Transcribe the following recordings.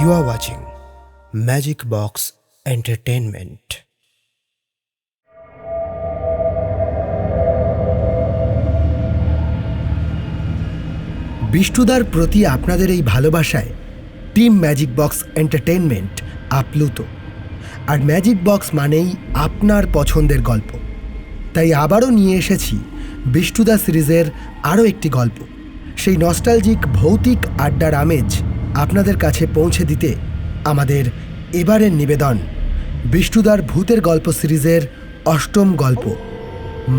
You are watching Magic Box Entertainment. বিষ্টুদার প্রতি আপনাদের এই ভালোবাসায় টিম ম্যাজিক বক্স এন্টারটেইনমেন্ট আপ্লুত। আর ম্যাজিক বক্স মানেই আপনার পছন্দের গল্প। তাই আবারও নিয়ে এসেছি বিষ্টুদা সিরিজের আরও একটি গল্প। সেই নস্টালজিক ভৌতিক আড্ডার আমেজ আপনাদের কাছে পৌঁছে দিতে আমাদের এবারের নিবেদন বিষ্টুদার ভূতের গল্প সিরিজের অষ্টম গল্প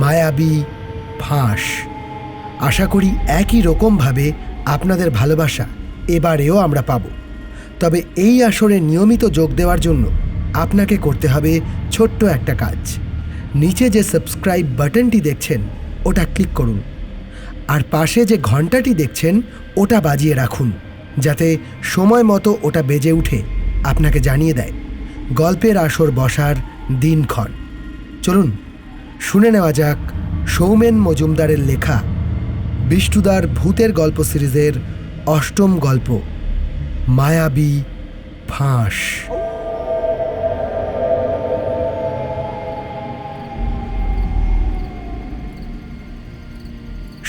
মায়াবী ফাঁস। আশা করি একই রকমভাবে আপনাদের ভালোবাসা এবারেও আমরা পাব। তবে এই আসরে নিয়মিত যোগ দেওয়ার জন্য আপনাকে করতে হবে ছোট্ট একটা কাজ। নিচে যে সাবস্ক্রাইব বাটনটি দেখছেন ওটা ক্লিক করুন, আর পাশে যে ঘন্টাটি দেখছেন ওটা বাজিয়ে রাখুন, যাতে সময় মতো ওটা বেজে উঠে আপনাকে জানিয়ে দেয় গল্পের আসর বসার দিনক্ষণ। চলুন শুনে নেওয়া যাক সৌমেন মজুমদারের লেখা বিষ্টুদার ভূতের গল্প সিরিজের অষ্টম গল্প মায়াবী ফাঁস।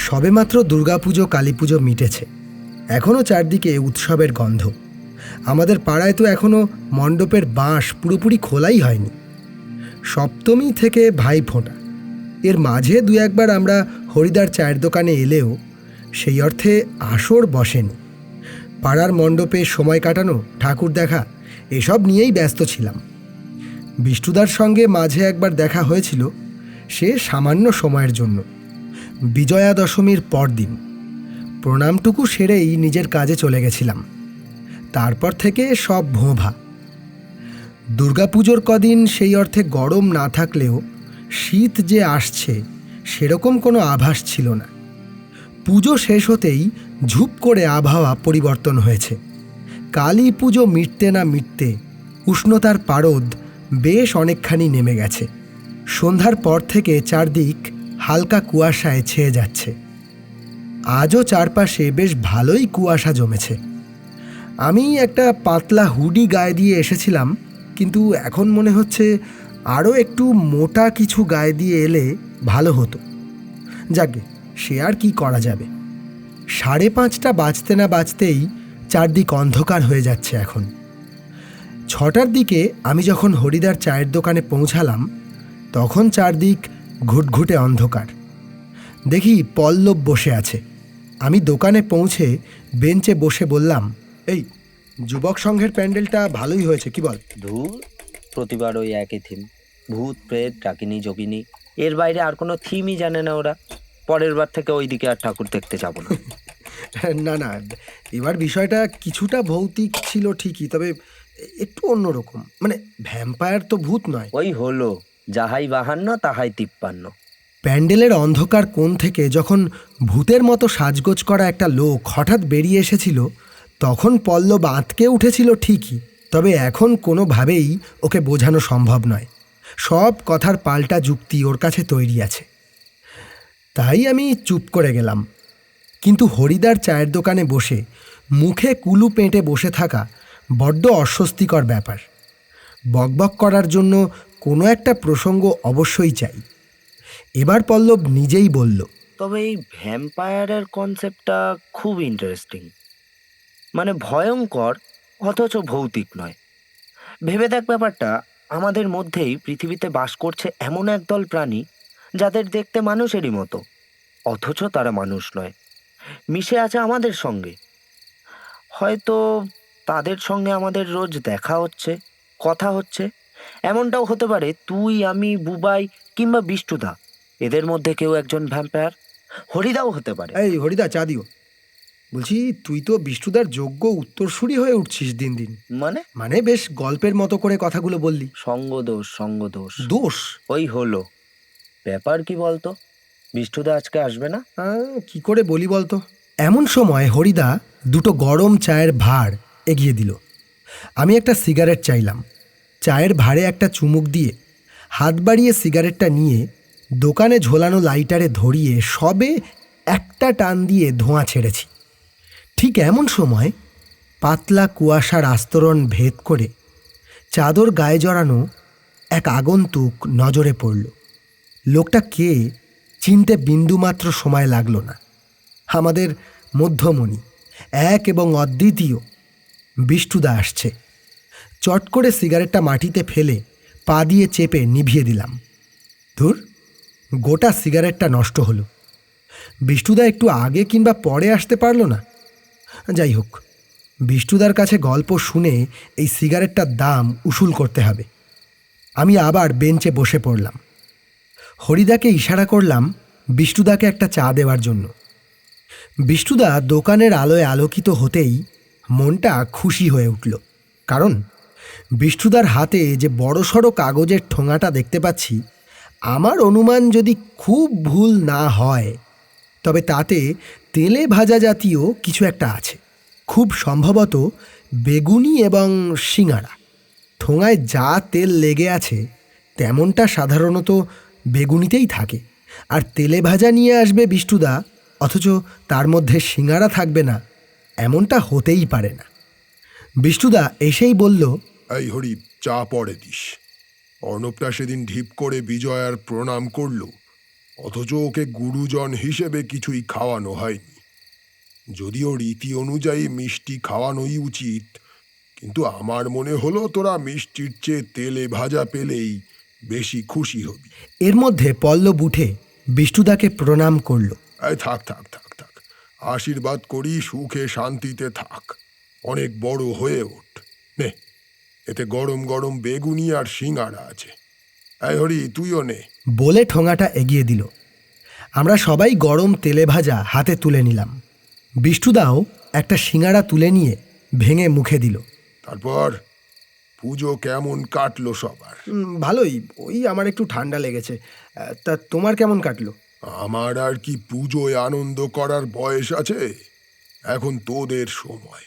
সবেমাত্র দুর্গাপুজো কালীপুজো মিটেছে, এখনও চারদিকে উৎসবের গন্ধ। আমাদের পাড়ায় তো এখনও মণ্ডপের বাঁশ পুরোপুরি খোলাই হয়নি। সপ্তমী থেকে ভাইফোঁটা, এর মাঝে দু একবার আমরা হরিদার চায়ের দোকানে এলেও সেই অর্থে আসর বসেনি। পাড়ার মণ্ডপে সময় কাটানো, ঠাকুর দেখা, এসব নিয়েই ব্যস্ত ছিলাম। বিষ্টুদার সঙ্গে মাঝে একবার দেখা হয়েছিল, সে সামান্য সময়ের জন্য, বিজয়া দশমীর পরদিন। প্রণামটুকু সেরেই নিজের কাজে চলে গেছিলাম। তারপর থেকে সব ভোঁভা। দুর্গাপুজোর কদিন সেই অর্থে গরম না থাকলেও শীত যে আসছে সেরকম কোনো আভাস ছিল না। পুজো শেষ হতেই ঝুপ করে আবহাওয়া পরিবর্তন হয়েছে। কালী পুজো মিটতে না মিটতে উষ্ণতার পারদ বেশ অনেকখানি নেমে গেছে। সন্ধ্যার পর থেকে চারদিক হালকা কুয়াশায় ছেয়ে যাচ্ছে। আজও চারপাশে বেশ ভালোই কুয়াশা জমেছে। আমি একটা পাতলা হুডি গায়ে দিয়ে এসেছিলাম, কিন্তু এখন মনে হচ্ছে আরও একটু মোটা কিছু গায়ে দিয়ে এলে ভালো হতো। যাকে সে আর কি করা যাবে। 5:30 বাজতে না বাজতেই চারদিক অন্ধকার হয়ে যাচ্ছে। এখন 6টার দিকে আমি যখন হরিদার চায়ের দোকানে পৌঁছালাম তখন চারদিক ঘুটঘুটে অন্ধকার। দেখি পল্লব বসে আছে। আমি দোকানে পৌঁছে বেঞ্চে বসে বললাম, এই যুবক সংঘের প্যান্ডেলটা ভালোই হয়েছে, কি বল? ধুর, প্রতিবার ওই একই থিম, ভূত প্রেত ডাকিনী যোগিনী, এর বাইরে আর কোনো থিমই জানে না ওরা। পরের বার থেকে ওই দিকে আর ঠাকুর দেখতে যাব না। না না, এবার বিষয়টা কিছুটা ভৌতিক ছিল ঠিকই, তবে একটু অন্যরকম। মানে ভ্যাম্পায়ার তো ভূত নয়। ওই হলো, যাহাই 52 তাহাই 53। প্যান্ডেলের অন্ধকার কোণ থেকে যখন ভূতের মতো সাজগোজ করা একটা লোক হঠাৎ বেরিয়ে এসেছিল তখন পল্লব আঁতকে উঠেছিল ঠিকই, তবে এখন কোনোভাবেই ওকে বোঝানো সম্ভব নয়। সব কথার পাল্টা যুক্তি ওর কাছে তৈরি আছে। তাই আমি চুপ করে গেলাম। কিন্তু হরিদার চায়ের দোকানে বসে মুখে কুলু পেঁটে বসে থাকা বড্ড অস্বস্তিকর ব্যাপার। বকবক করার জন্য কোনো একটা প্রসঙ্গ অবশ্যই চাই। এবার পল্লব নিজেই বলল, তবে এই ভ্যাম্পায়ারের কনসেপ্টটা খুব ইন্টারেস্টিং। মানে ভয়ঙ্কর অথচ ভৌতিক নয়। ভেবে দেখ ব্যাপারটা, আমাদের মধ্যেই পৃথিবীতে বাস করছে এমন একদল প্রাণী যাদের দেখতে মানুষেরই মতো, অথচ তারা মানুষ নয়, মিশে আছে আমাদের সঙ্গে। হয়তো তাদের সঙ্গে আমাদের রোজ দেখা হচ্ছে, কথা হচ্ছে। এমনটাও হতে পারে তুই, আমি, বুবাই কিংবা বিষ্টুদা, এদের মধ্যে কেউ একজন ভ্যাম্পায়ার। হরিদাও হতে পারে। এই হরিদা, চা দিও। বলছি, তুই তো বিষ্টুদার যোগ্য উত্তরসূরি হয়ে উঠছিস দিন দিন। মানে বেশ গল্পের মতো করে কথাগুলো বললি। সঙ্গদোষ। দোষ? ওই হলো। ব্যাপার কি বলতো, বিষ্টুদা আজকে আসবে না? কি করে বলি বলতো? এমন সময় হরিদা দুটো গরম চায়ের ভাঁড় এগিয়ে দিল। আমি একটা সিগারেট চাইলাম। চায়ের ভাঁড়ে একটা চুমুক দিয়ে হাত বাড়িয়ে সিগারেটটা নিয়ে দোকানে ঝোলানো লাইটারে ধরিয়ে সবে একটা টান দিয়ে ধোঁয়া ছেড়েছি। ঠিক এমন সময় পাতলা কুয়াশার আস্তরণ ভেদ করে চাদর গায়ে জড়ানো এক আগন্তুক নজরে পড়ল। লোকটা কে চিনতে বিন্দুমাত্র সময় লাগলো না। আমাদের মধ্যমণি, এক এবং অদ্বিতীয় বিষ্টুদা আসছে। চট করে সিগারেটটা মাটিতে ফেলে পা দিয়ে চেপে নিভিয়ে দিলাম। ধুর, গোটা সিগারেটটা নষ্ট হলো। বিষ্টুদা একটু আগে কিংবা পরে আসতে পারলো না। যাই হোক, বিষ্টুদার কাছে গল্প শুনে এই সিগারেটটার দাম উসুল করতে হবে। আমি আবার বেঞ্চে বসে পড়লাম। হরিদাকে ইশারা করলাম বিষ্টুদাকে একটা চা দেওয়ার জন্য। বিষ্টুদা দোকানের আলোয় আলোকিত হতেই মনটা খুশি হয়ে উঠল, কারণ বিষ্টুদার হাতে যে বড়সড় কাগজের ঠোঙাটা দেখতে পাচ্ছি, আমার অনুমান যদি খুব ভুল না হয় তবে তাতে তেলে ভাজা জাতীয় কিছু একটা আছে। খুব সম্ভবত বেগুনি এবং সিঙাড়া। ঠোঙায় যা তেল লেগে আছে তেমনটা সাধারণত বেগুনিতেই থাকে, আর তেলে ভাজা নিয়ে আসবে বিষ্টুদা, অথচ তার মধ্যে সিঙাড়া থাকবে না, এমনটা হতেই পারে না। বিষ্টুদা এসেই বলল, এই হরি, চা পরে দিস। অর্ণবটা সেদিন ঢিপ করে বিজয়ার প্রণাম করল, অথচ ওকে গুরুজন হিসেবে কিছুই খাওয়ানো হয়নি। যদিও রীতি অনুযায়ী মিষ্টি খাওয়ানোই উচিত, কিন্তু আমার মনে হলো তোরা মিষ্টির চেয়ে তেলে ভাজা পেলেই বেশি খুশি হবি। এর মধ্যে পল্লব উঠে বিষ্টুদাকে প্রণাম করল। এই থাক থাক থাক থাক, আশীর্বাদ করি সুখে শান্তিতে থাক, অনেক বড় হয়ে ওঠ। নে, এতে গরম গরম বেগুনি আর সিঙাড়া আছে। এই হরি, তুইও নে। বলে ঠোঙাটা এগিয়ে দিল। আমরা সবাই গরম তেলে ভাজা হাতে তুলে নিলাম। বিষ্টুদাও একটা সিঙাড়া তুলে নিয়ে ভেঙে মুখে দিল। তারপর পুজো কেমন কাটলো সবার? ভালোই, ওই আমার একটু ঠান্ডা লেগেছে। তা তোমার কেমন কাটলো? আমার আর কি পুজোয় আনন্দ করার বয়স আছে? এখন তোদের সময়,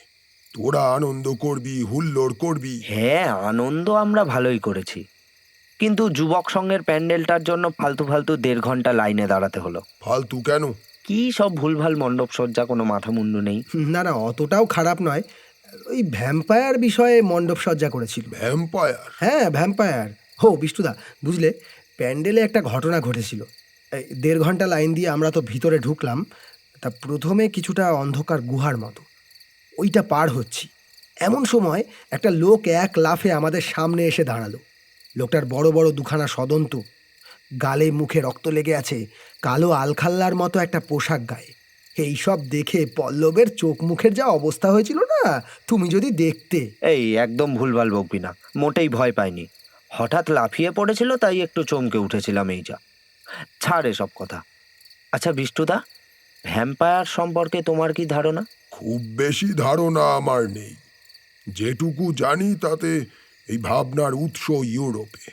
তোরা আনন্দ করবি, হুল্লোড় করবি। হ্যাঁ, আনন্দ আমরা ভালোই করেছি, কিন্তু যুবক সংঘের প্যান্ডেলটার জন্য ফালতু ফালতু 1.5 ঘন্টা লাইনে দাঁড়াতে হলো। ফালতু কেন? কি সব ভুলভাল মণ্ডপ সজ্জা, কোনো মাথা মুন্ডু নেই। না না, অতটাও খারাপ নয়। ওই ভ্যাম্পায়ার বিষয়ে মণ্ডপ সজ্জা করেছিল। ভ্যাম্পায়ার? হ্যাঁ, ভ্যাম্পায়ার। হো বিষ্টুদা, বুঝলে, প্যান্ডেলে একটা ঘটনা ঘটেছিল। 1.5 ঘন্টা লাইন দিয়ে আমরা তো ভিতরে ঢুকলাম। তা প্রথমে কিছুটা অন্ধকার গুহার মতো, ওইটা পার হচ্ছি, এমন সময় একটা লোক এক লাফে আমাদের সামনে এসে দাঁড়ালো। লোকটার বড় বড় দুখানা সদন্ত, গালে মুখে রক্ত লেগে আছে, কালো আলখাল্লার মতো একটা পোশাক গায়ে। এই সব দেখে পল্লবের চোখ মুখের যা অবস্থা হয়েছিল না, তুমি যদি দেখতে। এই একদম ভুলভাল বকবি না, মোটেই ভয় পাইনি। হঠাৎ লাফিয়ে পড়েছিল, তাই একটু চমকে উঠেছিলাম, এই যা। ছাড় এসব কথা। আচ্ছা বিষ্টুদা, ভ্যাম্পায়ার সম্পর্কে তোমার কি ধারণা? খুব বেশি ধারণা আমার নেই। যেটুকু জানি তাতে এই ভাবনার উৎস ইউরোপে।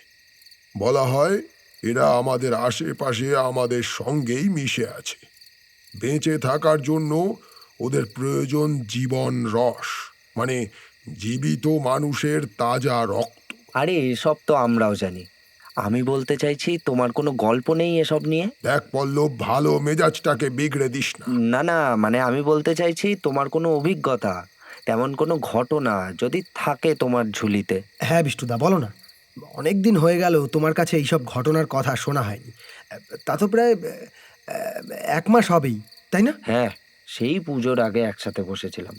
বলা হয় এরা আমাদের আশেপাশে, আমাদের সঙ্গেই মিশে আছে। বেঁচে থাকার জন্য ওদের প্রয়োজন জীবন রস, মানে জীবিত মানুষের তাজা রক্ত। আরে এসব তো আমরাও জানি। আমি বলতে চাইছি, তোমার কোনো গল্প নেই এসব নিয়ে? দেখ পল্লব, ভালো মেজাজটাকে বিগড়ে দিস না। না না, মানে আমি বলতে চাইছি তোমার কোনো অভিজ্ঞতা, তেমন কোনো ঘটনা যদি থাকে তোমার ঝুলিতে। হ্যাঁ বিষ্টুদা, বলো না। অনেক দিন হয়ে গেল তোমার কাছে এইসব ঘটনার কথা শোনা হয়নি। তা তো প্রায় 1 মাস হবেই, তাই না? হ্যাঁ, সেই পুজোর আগে একসাথে বসেছিলাম।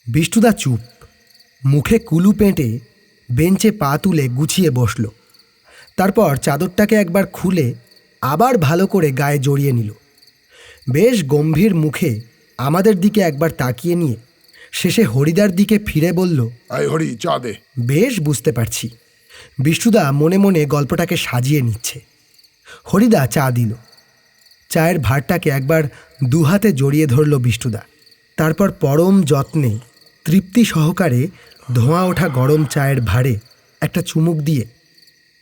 বিষ্টুদা চুপ, মুখে কুলু পেঁটে বেঞ্চে পা তুলে গুছিয়ে বসল। তারপর চাদরটাকে একবার খুলে আবার ভালো করে গায়ে জড়িয়ে নিল। বেশ গম্ভীর মুখে আমাদের দিকে একবার তাকিয়ে নিয়ে শেষে হরিদার দিকে ফিরে বলল, এই হরি, চা দে। বেশ বুঝতে পারছি বিষ্টুদা মনে মনে গল্পটাকে সাজিয়ে নিচ্ছে। হরিদা চা দিল। চায়ের ভাঁড়টাকে একবার দুহাতে জড়িয়ে ধরল বিষ্টুদা। তারপর পরম যত্নে তৃপ্তি সহকারে ধোঁয়া ওঠা গরম চায়ের ভাঁড়ে একটা চুমুক দিয়ে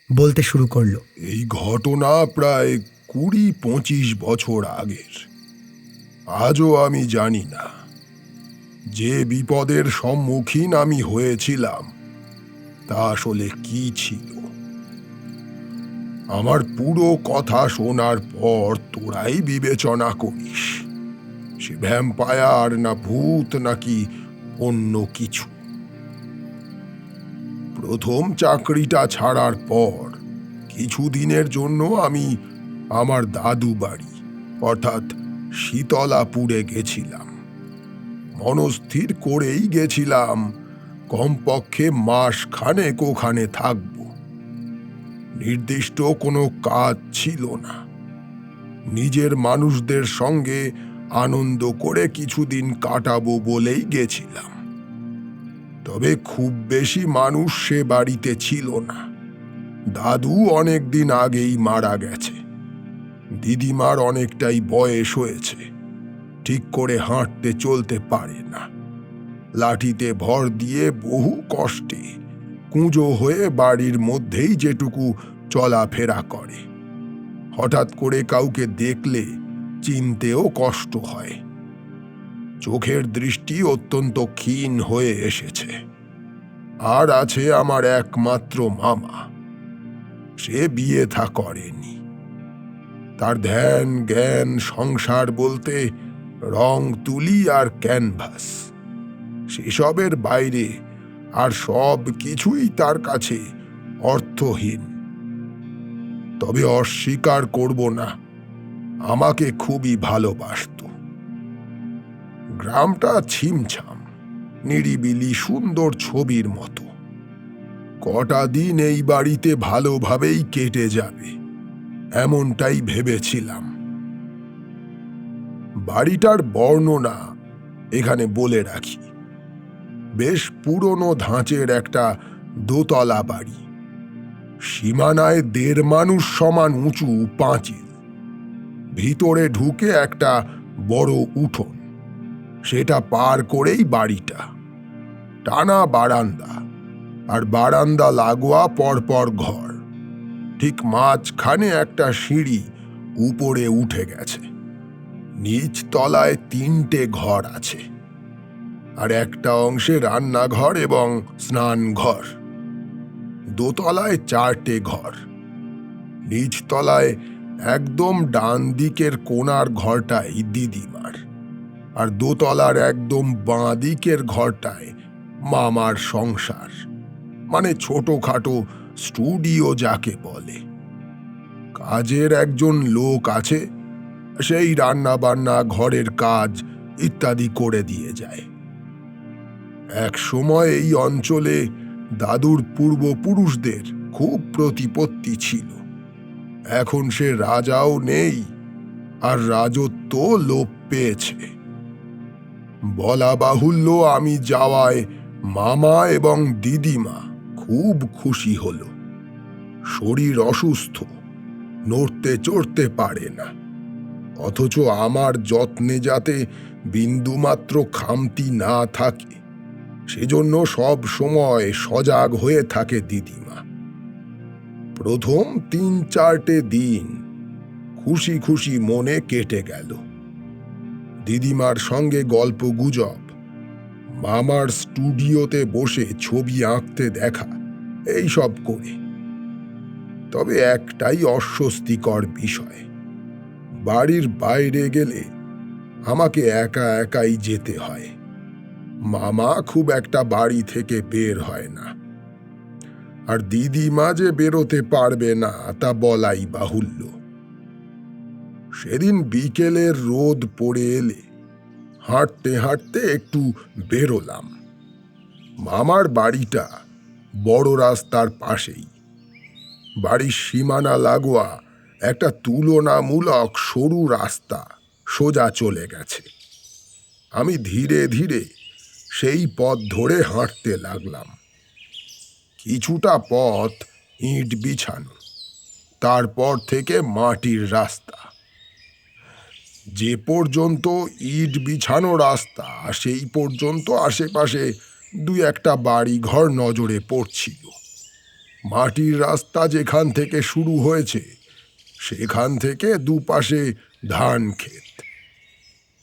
বলতে শুরু করলো, এই ঘটনা প্রায় 20-25 বছর আগের। আজও আমি জানি না যে বিপদের সম্মুখীন আমি হয়েছিলাম তা আসলে কি ছিল। আমার পুরো কথা শোনার পর তোরাই বিবেচনা করিস, সে ভ্যাম্পায়ার না ভূত নাকি অন্য কিছু। প্রথম চাকরিটা ছাড়ার পর কিছুদিনের জন্য আমি আমার দাদু বাড়ি অর্থাৎ শীতলাপুরে গেছিলাম। মনস্থির করেই গেছিলাম কমপক্ষে মাস খানেক ওখানে থাকব। নির্দিষ্ট কোনো কাজ ছিল না, নিজের মানুষদের সঙ্গে আনন্দ করে কিছুদিন কাটাবো বলেই গেছিলাম। তবে খুব বেশি মানুষ সে বাড়িতে ছিল না। দাদু অনেক দিন আগেই মারা গেছে। দিদিমার অনেকটাই বয়স হয়েছে, ঠিক করে হাঁটতে চলতে পারে না। লাঠিতে ভর দিয়ে বহু কষ্টে কুঁজো হয়ে বাড়ির মধ্যেই যেটুকু চলাফেরা করে। হঠাৎ করে কাউকে দেখলে চিনতেও কষ্ট হয়। চোখের দৃষ্টি অত্যন্ত ক্ষীণ হয়ে এসেছে। আর আছে আমার একমাত্র মামা, সে বিয়ে থা করেনি। তার ধ্যান জ্ঞান সংসার বলতে রং তুলি আর ক্যানভাস, সেসবের বাইরে আর সব কিছুই তার কাছে অর্থহীন। তবে অস্বীকার করব না, আমাকে খুবই ভালোবাসত। গ্রামটা ছিমছাম, নিরিবিলি, সুন্দর ছবির মতো। কটা দিন এই বাড়িতে ভালোভাবেই কেটে যাবে এমনটাই ভেবেছিলাম। বাড়িটার বর্ণনা এখানে বলে রাখি। বেশ পুরনো ধাঁচের একটা দোতলা বাড়ি। সীমানায় 1.5 মানুষ সমান উঁচু পাঁচিল। ভিতরে ঢুকে একটা বড় উঠোন, সেটা পার করেই বাড়িটা। টানা বারান্দা, আর বারান্দা লাগোয়া পরপর ঘর। ঠিক মাঝখানে একটা সিঁড়ি উপরে উঠে গেছে। নিচ তলায় 3টে ঘর আছে, আর একটা অংশে রান্নাঘর এবং স্নানঘর। দোতলায় 4টে ঘর। নিচ তলায় একদম ডান দিকের কোণার ঘরটাই দিদিমার, আর দোতলার একদম বাঁ দিকের ঘরটায় মামার সংসার, মানে ছোটখাটো স্টুডিও যাকে বলে। কাজের একজন লোক আছে, সেই রান্না বান্না, ঘরের কাজ ইত্যাদি করে দিয়ে যায়। এক সময় এই অঞ্চলে দাদুর পূর্বপুরুষদের খুব প্রতিপত্তি ছিল। এখন সে রাজাও নেই, আর রাজত্ব লোপ পেয়েছে। বলা বাহুল্য, আমি যাওয়ায় মামা এবং দিদিমা খুব খুশি হল। শরীর অসুস্থ, নড়তে চড়তে পারে না, অথচ আমার যত্নে যাতে বিন্দুমাত্র খামতি না থাকে সেজন্য সব সময় সজাগ হয়ে থাকে দিদিমা। প্রথম 3-4টে দিন খুশি খুশি মনে কেটে গেল। দিদিমার সঙ্গে গল্প গুজব, মামার স্টুডিওতে বসে ছবি আঁকতে দেখা, এইসব করে। তবে একটাই অস্বস্তিকর বিষয়, বাড়ির বাইরে গেলে আমাকে একা একাই যেতে হয়। মামা খুব একটা বাড়ি থেকে বের হয় না, আর দিদিমা যে বেরোতে পারবে না তা বলাই বাহুল্য। সেদিন বিকেলের রোদ পড়ে এলে হাঁটতে হাঁটতে একটু বেরোলাম। মামার বাড়িটা বড় রাস্তার পাশেই। বাড়ির সীমানা লাগোয়া একটা তুলনামূলক সরু রাস্তা সোজা চলে গেছে। আমি ধীরে ধীরে সেই পথ ধরে হাঁটতে লাগলাম। কিছুটা পথ ইট বিছানো, তারপর থেকে মাটির রাস্তা। যে পর্যন্ত ইট বিছানো রাস্তা, সেই পর্যন্ত আশেপাশে 2-1টা বাড়ি ঘর নজরে পড়ছিল। মাটির রাস্তা যেখান থেকে শুরু হয়েছে সেখান থেকে দুপাশে ধান ক্ষেত।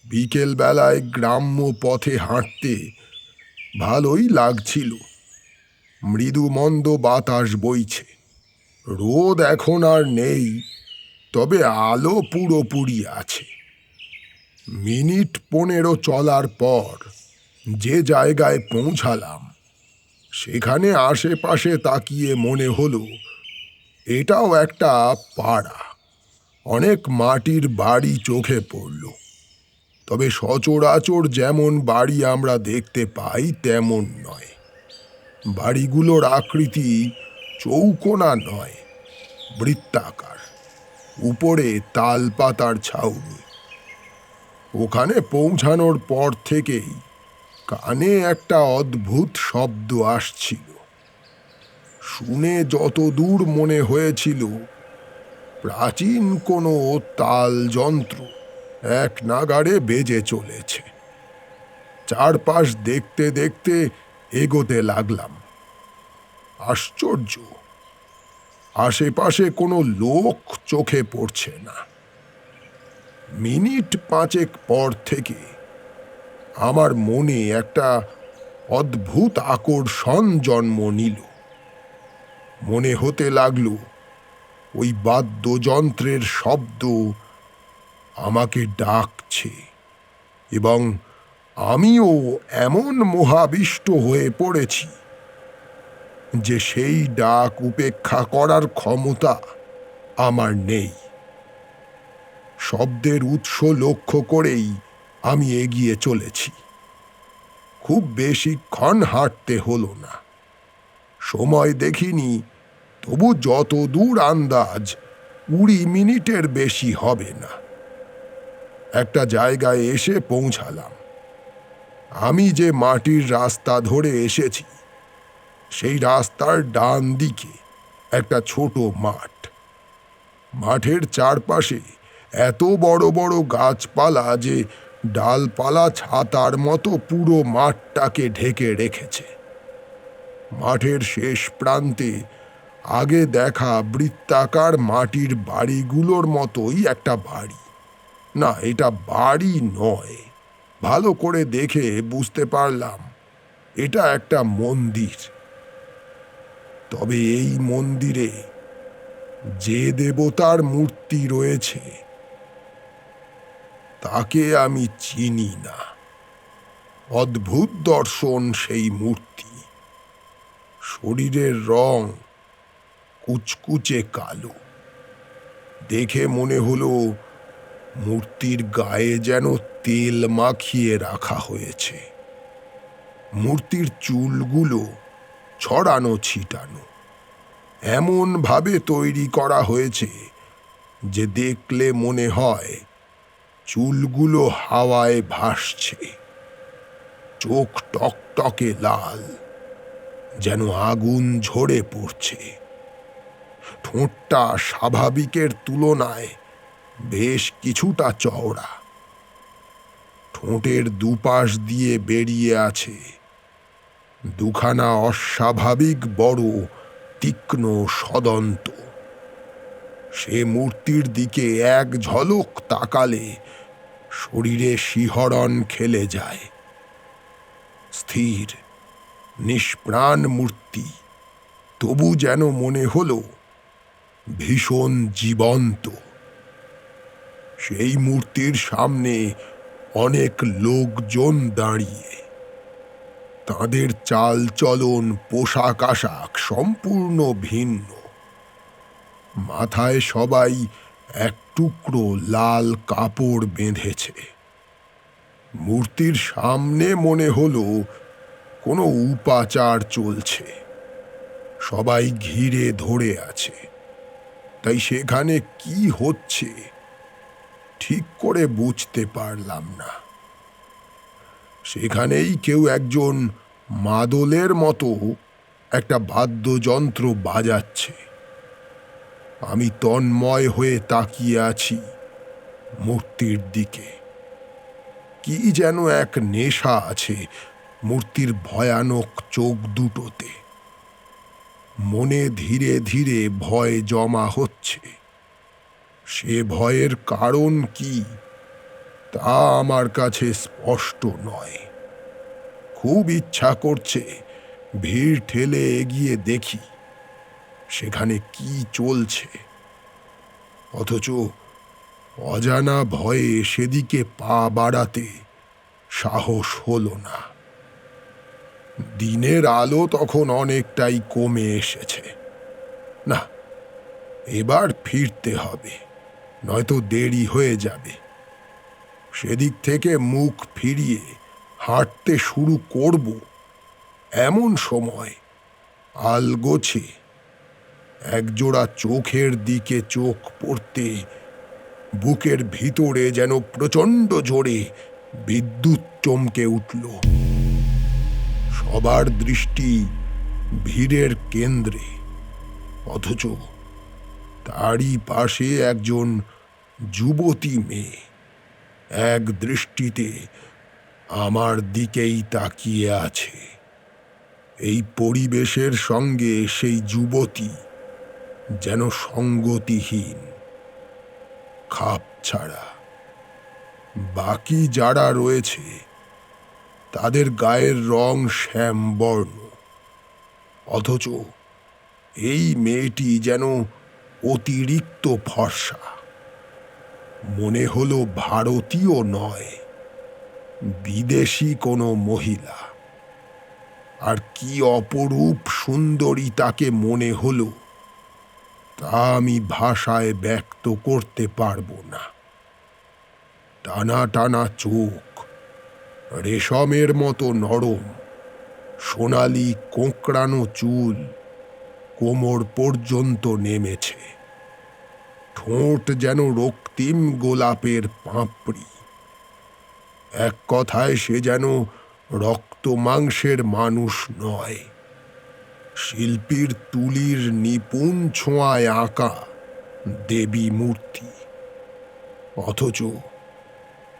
বিকেল বেলায় গ্রাম্য পথে হাঁটতে ভালোই লাগছিল। মৃদু মন্দ বাতাস বইছে। রোদ এখন আর নেই, তবে আলো পুরোপুরি আছে। মিনিট 15 চলার পর যে জায়গায় পৌঁছালাম সেখানে আশেপাশে তাকিয়ে মনে হলো এটাও একটা পাড়া। অনেক মাটির বাড়ি চোখে পড়ল, তবে সচরাচর যেমন বাড়ি আমরা দেখতে পাই তেমন নয়। বাড়িগুলোর আকৃতি চৌকোনা নয়, বৃত্তাকার, উপরে তাল পাতার ছাউনি। ওখানে পৌঁছানোর পর থেকেই কানে একটা অদ্ভুত শব্দ আসছিল। শুনে যতদূর মনে হয়েছিল প্রাচীন কোনো তাল যন্ত্র এক নাগাড়ে বেজে চলেছে। চারপাশ দেখতে দেখতে এগোতে লাগলাম। আশ্চর্য, আশেপাশে কোনো লোক চোখে পড়ছে না। মিনিট পাঁচেক পর থেকে আমার মনে একটা অদ্ভুত আকর্ষণ জন্ম নিল। মনে হতে লাগলো ওই বাদ্যযন্ত্রের শব্দ আমাকে ডাকছে, এবং আমিও এমন মোহাবিষ্ট হয়ে পড়েছি যে সেই ডাক উপেক্ষা করার ক্ষমতা আমার নেই। শব্দের উৎস লক্ষ্য করেই আমি এগিয়ে চলেছি। খুব বেশিক্ষণ হাঁটতে হলো না। সময় দেখিনি, তবু যত দূর আন্দাজ 20 মিনিটের বেশি হবে না। একটা জায়গায় এসে পৌঁছালাম। আমি যে মাটির রাস্তা ধরে এসেছি সেই রাস্তার ডান দিকে একটা ছোট মাঠ। মাঠের চারপাশে এত বড় বড় গাছপালা যে ডালপালা ছাতার মতো পুরো মাঠটাকে ঢেকে রেখেছে। মাঠের শেষ প্রান্তে আগে দেখা বৃত্তাকার মাটির বাড়িগুলোর মতোই একটা বাড়ি। না, এটা বাড়ি নয়, ভালো করে দেখে বুঝতে পারলাম এটা একটা মন্দির। তবে এই মন্দিরে যে দেবতার মূর্তি রয়েছে তাকে আমি চিনি না। অদ্ভুত দর্শন সেই মূর্তি। শরীরের রং কুচকুচে কালো। দেখে মনে হলো মূর্তির গায়ে যেন তেল মাখিয়ে রাখা হয়েছে। মূর্তির চুলগুলো ছড়ানো ছিটানো, এমন ভাবে তৈরি করা হয়েছে যে দেখলে মনে হয় চুলগুলো হাওয়ায় ভাসছে। চোখ টকটকে লাল, যেন আগুন ঝরে পড়ছে। ঠোঁটটা স্বাভাবিকের তুলনায় বেশ কিছুটা চওড়া। ঠোঁটের দুপাশ দিয়ে বেরিয়ে আছে দুখানা অস্বাভাবিক বড় তীক্ষ্ণ সদন্ত। সে মূর্তির দিকে এক ঝলক তাকালে শরীরে শিহরণ খেলে যায়। স্থির নিষ্প্রাণ মূর্তি, তবু যেন মনে হলো ভীষণ জীবন্ত। সেই মূর্তির সামনে অনেক লোকজন দাঁড়িয়ে। তাদের চাল চলন, পোশাক আশাক সম্পূর্ণ ভিন্ন। মাথায় সবাই এক টুকরো লাল কাপড় বেঁধেছে। মূর্তির সামনে মনে হলো কোনো উপাচার চলছে। সবাই ঘিরে ধরে আছে, তাই সেখানে কি হচ্ছে ঠিক করে বুঝতে পারলাম না। সেখানেই কেউ একজন মাদলের মতো একটা বাদ্যযন্ত্র বাজাচ্ছে। আমি তন্ময় হয়ে তাকিয়ে আছি মূর্তির দিকে। কি যেন এক নেশা আছে মূর্তির ভয়ানক চোখ দুটোতে। মনে ধীরে ধীরে ভয় জমা হচ্ছে। সে ভয়ের কারণ কি তা আমার কাছে স্পষ্ট নয়। খুব ইচ্ছা করছে ভিড় ঠেলে এগিয়ে দেখি সেখানে কি চলছে, অথচ অজানা ভয়ে সেদিকে পা বাড়াতে সাহস হলো না। দিনের আলো তখন অনেকটাই কমে এসেছে। না, এবার ফিরতে হবে, নয়তো দেরি হয়ে যাবে। সেদিক থেকে মুখ ফিরিয়ে হাঁটতে শুরু করব, এমন সময় আলগোছে একজোড়া চোখের দিকে চোখ পড়তে বুকের ভিতরে যেন প্রচণ্ড জোরে বিদ্যুৎ চমকে উঠল। সবার দৃষ্টি ভিড়ের কেন্দ্রে, অথচ তারই পাশে একজন যুবতী মেয়ে এক দৃষ্টিতে আমার দিকেই তাকিয়ে আছে। এই পরিবেশের সঙ্গে সেই যুবতী যেন সঙ্গতিহীন, খাপ ছাড়া। বাকি যারা রয়েছে তাদের গায়ের রং শ্যামবর্ণ, অথচ এই মেয়েটি যেন অতিরিক্ত ফর্সা। মনে হলো ভারতীয় নয়, বিদেশি কোনো মহিলা। আর কি অপরূপ সুন্দরী তাকে মনে হলো, তা আমি ভাষায় ব্যক্ত করতে পারবো না। টানা টানা চোখ, রেশমের মতো নরম, সোনালি কোঁকড়ানো চুল কোমর পর্যন্ত নেমেছে। ঠোঁট যেন রক্তিম গোলাপের পাপড়ি। এক কথায় সে যেন রক্ত মাংসের মানুষ নয়, শিল্পীর তুলির নিপুণ ছোঁয়ায় আঁকা দেবী মূর্তি। অথচ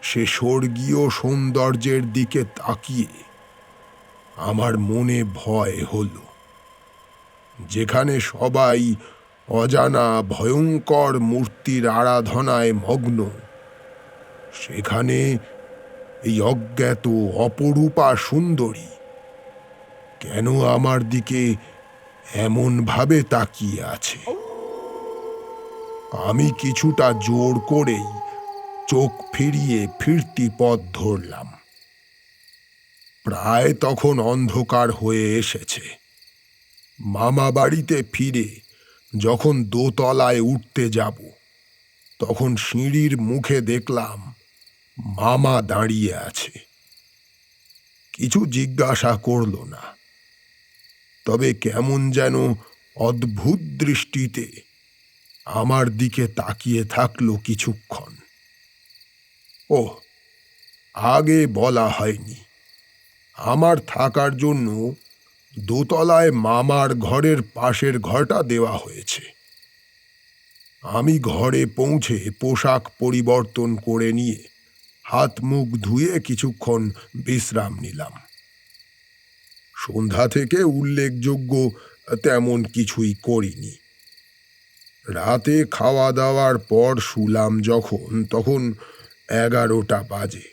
সে স্বর্গীয় সৌন্দর্যের দিকে তাকিয়ে আমার মনে ভয় হল। যেখানে সবাই অজানা ভয়ঙ্কর মূর্তির আরাধনায় মগ্ন, সেখানে এই অজ্ঞাত অপরূপা সুন্দরী কেন আমার দিকে এমন ভাবে তাকিয়ে আছে? আমি কিছুটা জোর করেই চোখ ফিরিয়ে ফিরতি পথ ধরলাম। প্রায় তখন অন্ধকার হয়ে এসেছে। মামা বাড়িতে ফিরে যখন দোতলায় উঠতে যাব, তখন সিঁড়ির মুখে দেখলাম মামা দাঁড়িয়ে আছে। কিছু জিজ্ঞাসা করল না, তবে কেমন যেন অদ্ভুত দৃষ্টিতে আমার দিকে তাকিয়ে থাকলো কিছুক্ষণ। ও, আগে বলা হয়নি, আমার থাকার জন্য দোতলায় মামার ঘরের পাশের ঘরটা দেওয়া হয়েছে। আমি ঘরে পৌঁছে পোশাক পরিবর্তন করে নিয়ে হাত মুখ ধুয়ে কিছুক্ষণ বিশ্রাম নিলাম। সন্ধ্যা থেকে উল্লেখযোগ্য তেমন কিছুই করিনি। রাতে খাওয়া দাওয়ার পর শুলাম যখন, তখন 11টা বাজে।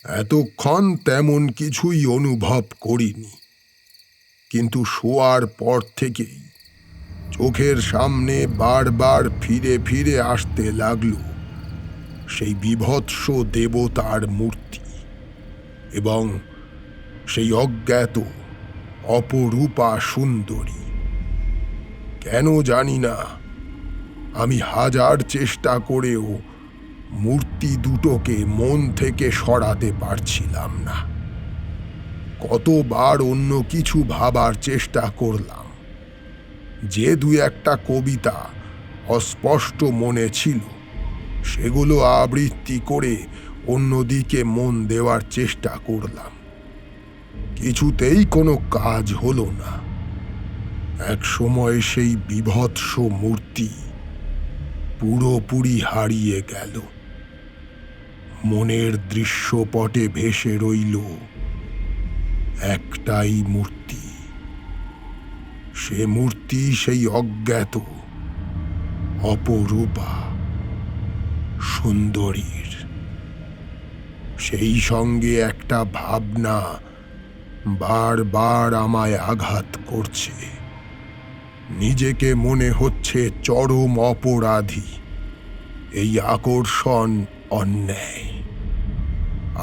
এতক্ষণ তেমন কিছুই অনুভব করিনি, কিন্তু শোয়ার পর থেকেই চোখের সামনে বারবার ফিরে ফিরে আসতে লাগলো সেই বীভৎস দেবতার মূর্তি এবং সেই অজ্ঞাত অপরূপা সুন্দরী। কেন জানি না, আমি হাজার চেষ্টা করেও মূর্তি দুটোকে মন থেকে সরাতে পারছিলাম না। কতবার অন্য কিছু ভাবার চেষ্টা করলাম, যে দু একটা কবিতা অস্পষ্ট মনে ছিল সেগুলো আবৃত্তি করে অন্যদিকে মন দেওয়ার চেষ্টা করলাম। কিছুতেই কোনো কাজ হলো না। এক সময় সেই বীভৎস মূর্তি পুরোপুরি হারিয়ে গেল। মনের দৃশ্যপটে ভেসে রইল একটাই মূর্তি। সে মূর্তি সেই অজ্ঞাত অপরূপা সুন্দরীর। সেই সঙ্গে একটা ভাবনা বারবার আমায় আঘাত করছে। নিজেকে মনে হচ্ছে চরম অপরাধী। এই আকর্ষণ অন্যায়।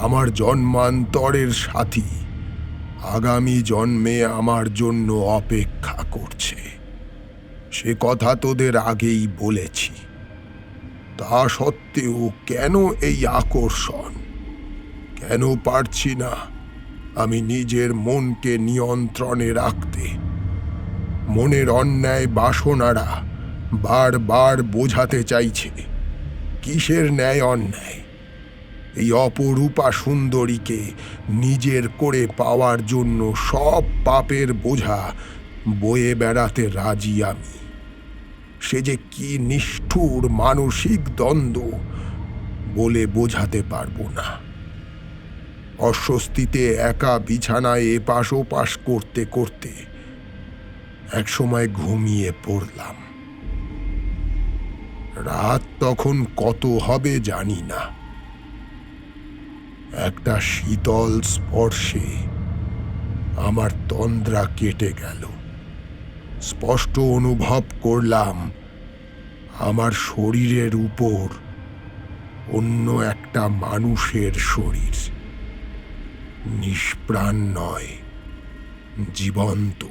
আমার জন্মান্তরের সাথী আগামী জন্মে আমার জন্য অপেক্ষা করছে। সে কথা তোদের আগেই বলেছি। তা সত্ত্বেও কেন এই আকর্ষণ? কেন পারছি না আমি নিজের মনকে নিয়ন্ত্রণে রাখতে? মনের অন্যায় বাসনারা বারবার বোঝাতে চাইছে কিসের ন্যায় অন্যায়। এই অপরূপা সুন্দরীকে নিজের করে পাওয়ার জন্য সব পাপের বোঝা বয়ে বেড়াতে রাজি আমি। সে যে কি নিষ্ঠুর মানসিক দ্বন্দ্ব বলে বোঝাতে পারবো না। অস্বস্তিতে একা বিছানায় এপাশ ওপাশ করতে করতে একসময় ঘুমিয়ে পড়লাম। রাত তখন কত হবে জানি না। একটা শীতল স্পর্শে আমার তন্দ্রা কেটে গেল। স্পষ্ট অনুভব করলাম আমার শরীরের উপর অন্য একটা মানুষের শরীর, নিষ্প্রাণ নয়, জীবন্ত।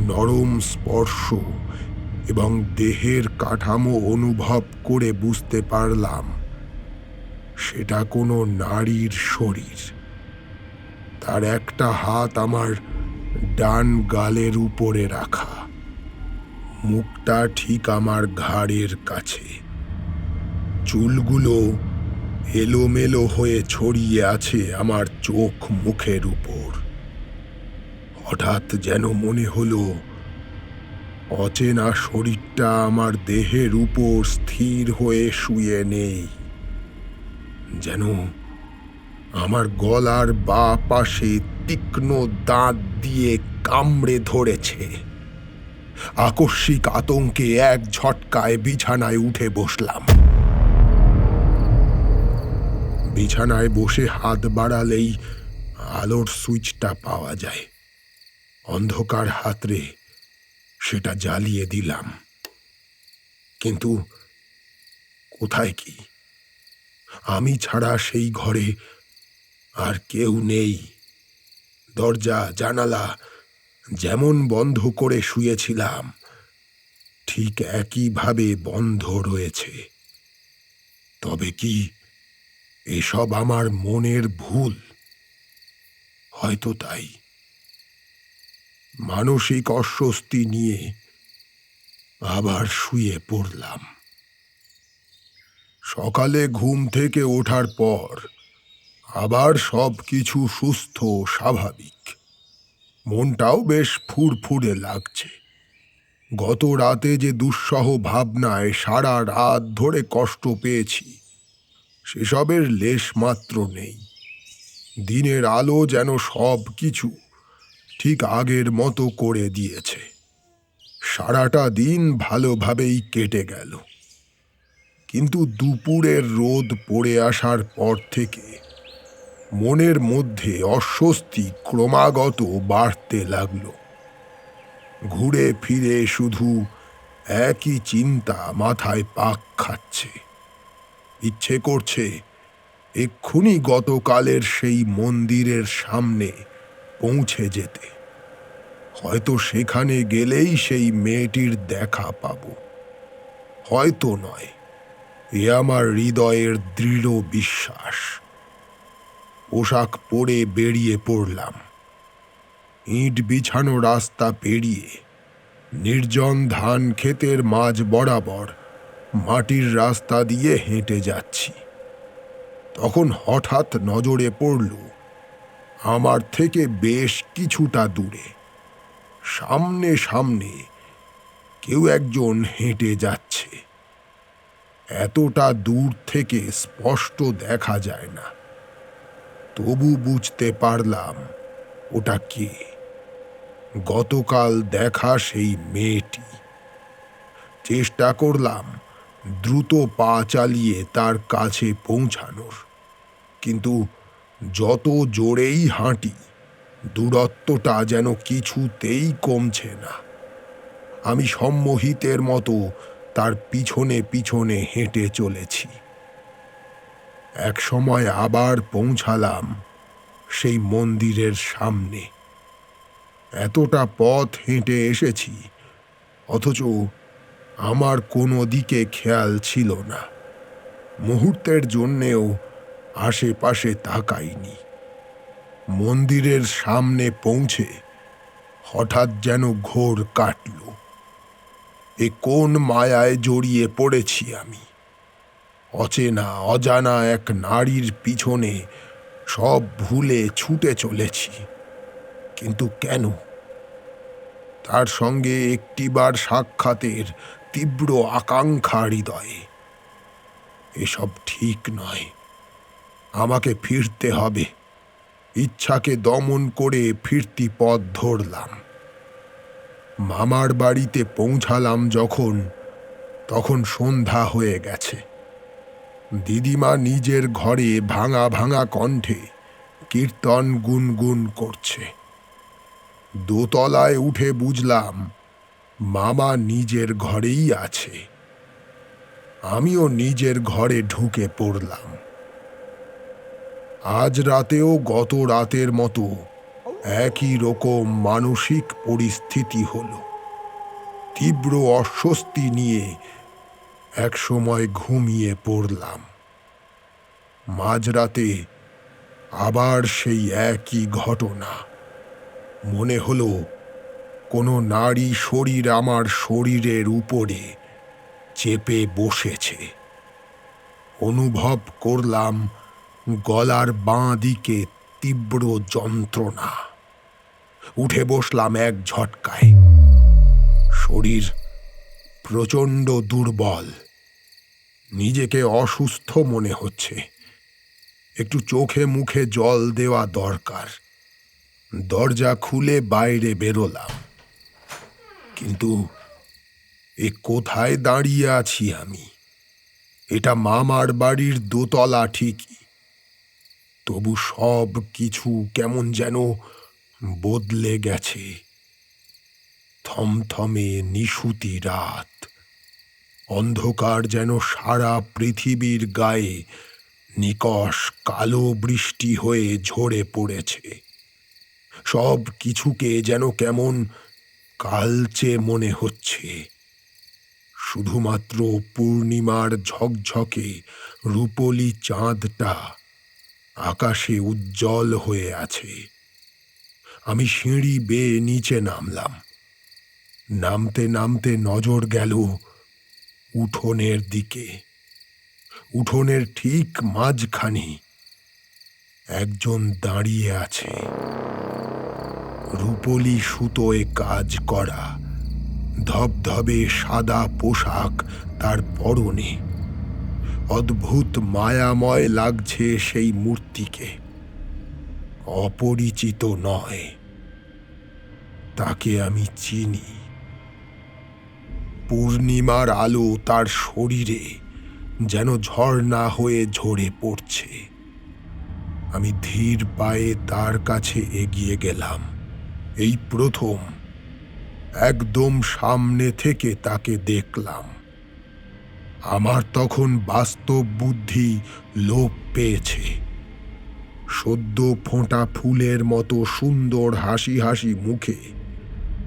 নরম স্পর্শ এবং দেহের কাঠামো অনুভব করে বুঝতে পারলাম সেটা কোনো নারীর শরীর। তার একটা হাত আমার ডান গালের উপরে রাখা, মুখটা ঠিক আমার ঘাড়ের কাছে। চুলগুলো এলোমেলো হয়ে ছড়িয়ে আছে আমার চোখ মুখের উপর। হঠাৎ যেন মনে হলো অচেনা শরীরটা আমার দেহের উপর স্থির হয়ে শুয়ে নেই, যেন আমার গলার বাঁ পাশে তীক্ষ্ণ দাঁত দিয়ে কামড়ে ধরেছে। আকস্মিক আতঙ্কে এক ঝটকায় বিছানায় উঠে বসলাম। বিছানায় বসে হাত বাড়ালেই আলোর সুইচটা পাওয়া যায়। অন্ধকার হাতড়ে সেটা জ্বালিয়ে দিলাম। কিন্তু কোথায় কি? আমি ছাড়া সেই ঘরে আর কেউ নেই। দরজা জানালা যেমন বন্ধ করে শুয়েছিলাম ঠিক একইভাবে বন্ধ রয়েছে। তবে কি এসব আমার মনের ভুল? হয়তো তাই। মানসিক অস্বস্তি নিয়ে আবার শুয়ে পড়লাম। সকালে ঘুম থেকে ওঠার পর আবার সব কিছু সুস্থ স্বাভাবিক। মনটাও বেশ ফুরফুরে লাগছে। গত রাতে যে দুঃসহ ভাবনায় সারা রাত ধরে কষ্ট পেয়েছি সেসবের লেশ মাত্র নেই। দিনের আলো যেন সব কিছু ঠিক আগের মতো করে দিয়েছে। সারাটা দিন ভালোভাবেই কেটে গেল। কিন্তু দুপুরের রোদ পড়ে আসার পর থেকে মনের মধ্যে অস্বস্তি ক্রমাগত বাড়তে লাগলো। ঘুরে ফিরে শুধু একই চিন্তা মাথায় পাক খাচ্ছে। ইচ্ছে করছে এক্ষুনি গতকালের সেই মন্দিরের সামনে পৌঁছে যেতে। হয়তো সেখানে গেলেই সেই মেয়েটির দেখা পাব। হয়তো নয়, এ আমার হৃদয়ের দৃঢ় বিশ্বাস। পোশাক পরে বেরিয়ে পড়লাম। ইট বিছানো রাস্তা পেরিয়ে নির্জন ধান ক্ষেতের মাঝ বরাবর মাটির রাস্তা দিয়ে হেঁটে যাচ্ছি। তখন হঠাৎ নজরে পড়ল আমার থেকে বেশ কিছুটা দূরে সামনে সামনে কেউ একজন হেঁটে যাচ্ছে। এতটা দূর থেকে স্পষ্ট দেখা যায় না, তবু বুঝতে পারলাম ওটা কে। গতকাল দেখা সেই মেয়েটি। চেষ্টা করলাম দ্রুত পা চালিয়ে তার কাছে পৌঁছানোর, কিন্তু যত জোরেই হাঁটি দূরত্বটা যেন কিছুতেই কমছে না। আমি সম্মোহিতের মতো তার পিছনে পিছনে হেঁটে চলেছি। এক সময় আবার পৌঁছালাম সেই মন্দিরের সামনে। এতটা পথ হেঁটে এসেছি, অথচ আমার কোনো দিকে খেয়াল ছিল না। মুহূর্তের জন্যেও আশেপাশে তাকাইনি। মন্দিরের সামনে পৌঁছে হঠাৎ যেন ঘোর কাটল। এ কোন মায়ায় জড়িয়ে পড়েছি আমি? অচেনা অজানা এক নারীর পিছনে সব ভুলে ছুটে চলেছি, কিন্তু কেন? তার সঙ্গে একটিবার সাক্ষাতের তীব্র আকাঙ্ক্ষা হৃদয়ে। এসব ঠিক নয়, আমাকে ফিরতে হবে। ইচ্ছাকে দমন করে ফিরতি পথ ধরলাম। মামার বাড়িতে পৌঁছালাম যখন, তখন সন্ধ্যা হয়ে গেছে। দিদিমা নিজের ঘরে ভাঙা ভাঙা কণ্ঠে কীর্তন গুনগুন করছে। দোতলায় উঠে বুঝলাম মামা নিজের ঘরেই আছে। আমিও নিজের ঘরে ঢুকে পড়লাম। আজ রাতেও গত রাতের মতো একই রকম মানসিক পরিস্থিতি হলো। তীব্র অস্বস্তি নিয়ে একসময় ঘুমিয়ে পড়লাম। মাঝরাতে আবার সেই একই ঘটনা। মনে হলো কোনো নারী শরীর আমার শরীরের উপরে চেপে বসেছে। অনুভব করলাম গলার বাঁ দিকে তীব্র যন্ত্রণা। উঠে বসলাম এক ঝটকায়। শরীর প্রচণ্ড দুর্বল, নিজেকে অসুস্থ মনে হচ্ছে। একটু চোখে মুখে জল দেওয়া দরকার। দরজা খুলে বাইরে বেরোলাম, কিন্তু এ কোথায় দাঁড়িয়ে আছি আমি? এটা মামার বাড়ির দোতলা ঠিকই, তবু সব কিছু কেমন যেন বদলে গেছে। থমথমে নিশুতি রাত, অন্ধকার যেন সারা পৃথিবীর গায়ে নিকষ কালো বৃষ্টি হয়ে ঝরে পড়েছে। সব কিছুকে যেন কেমন কালচে মনে হচ্ছে। শুধুমাত্র পূর্ণিমার ঝকঝকে রূপলি চাঁদটা আকাশে উজ্জ্বল হয়ে আছে। আমি সিঁড়ি বেয়ে নিচে নামলাম। নামতে নামতে নজর গেল উঠোনের দিকে। উঠোনের ঠিক মাঝখানে একজন দাঁড়িয়ে আছে। রূপলি সুতোয় কাজ করা, ধবধবে সাদা পোশাক তার পরনে। অদ্ভুত মায়াময় লাগছে সেই মূর্তিকে। অপরিচিত নয়, তাকে আমি চিনি। পূর্ণিমার আলো তার শরীরে যেন ঝর্ণা হয়ে ঝরে পড়ছে। আমি ধীর পায়ে তার কাছে এগিয়ে গেলাম। এই প্রথম একদম সামনে থেকে তাকে দেখলাম। আমার তখন বাস্তব বুদ্ধি লোপ পেয়েছে। সদ্য ফোঁটা ফুলের মতো সুন্দর হাসি হাসি মুখে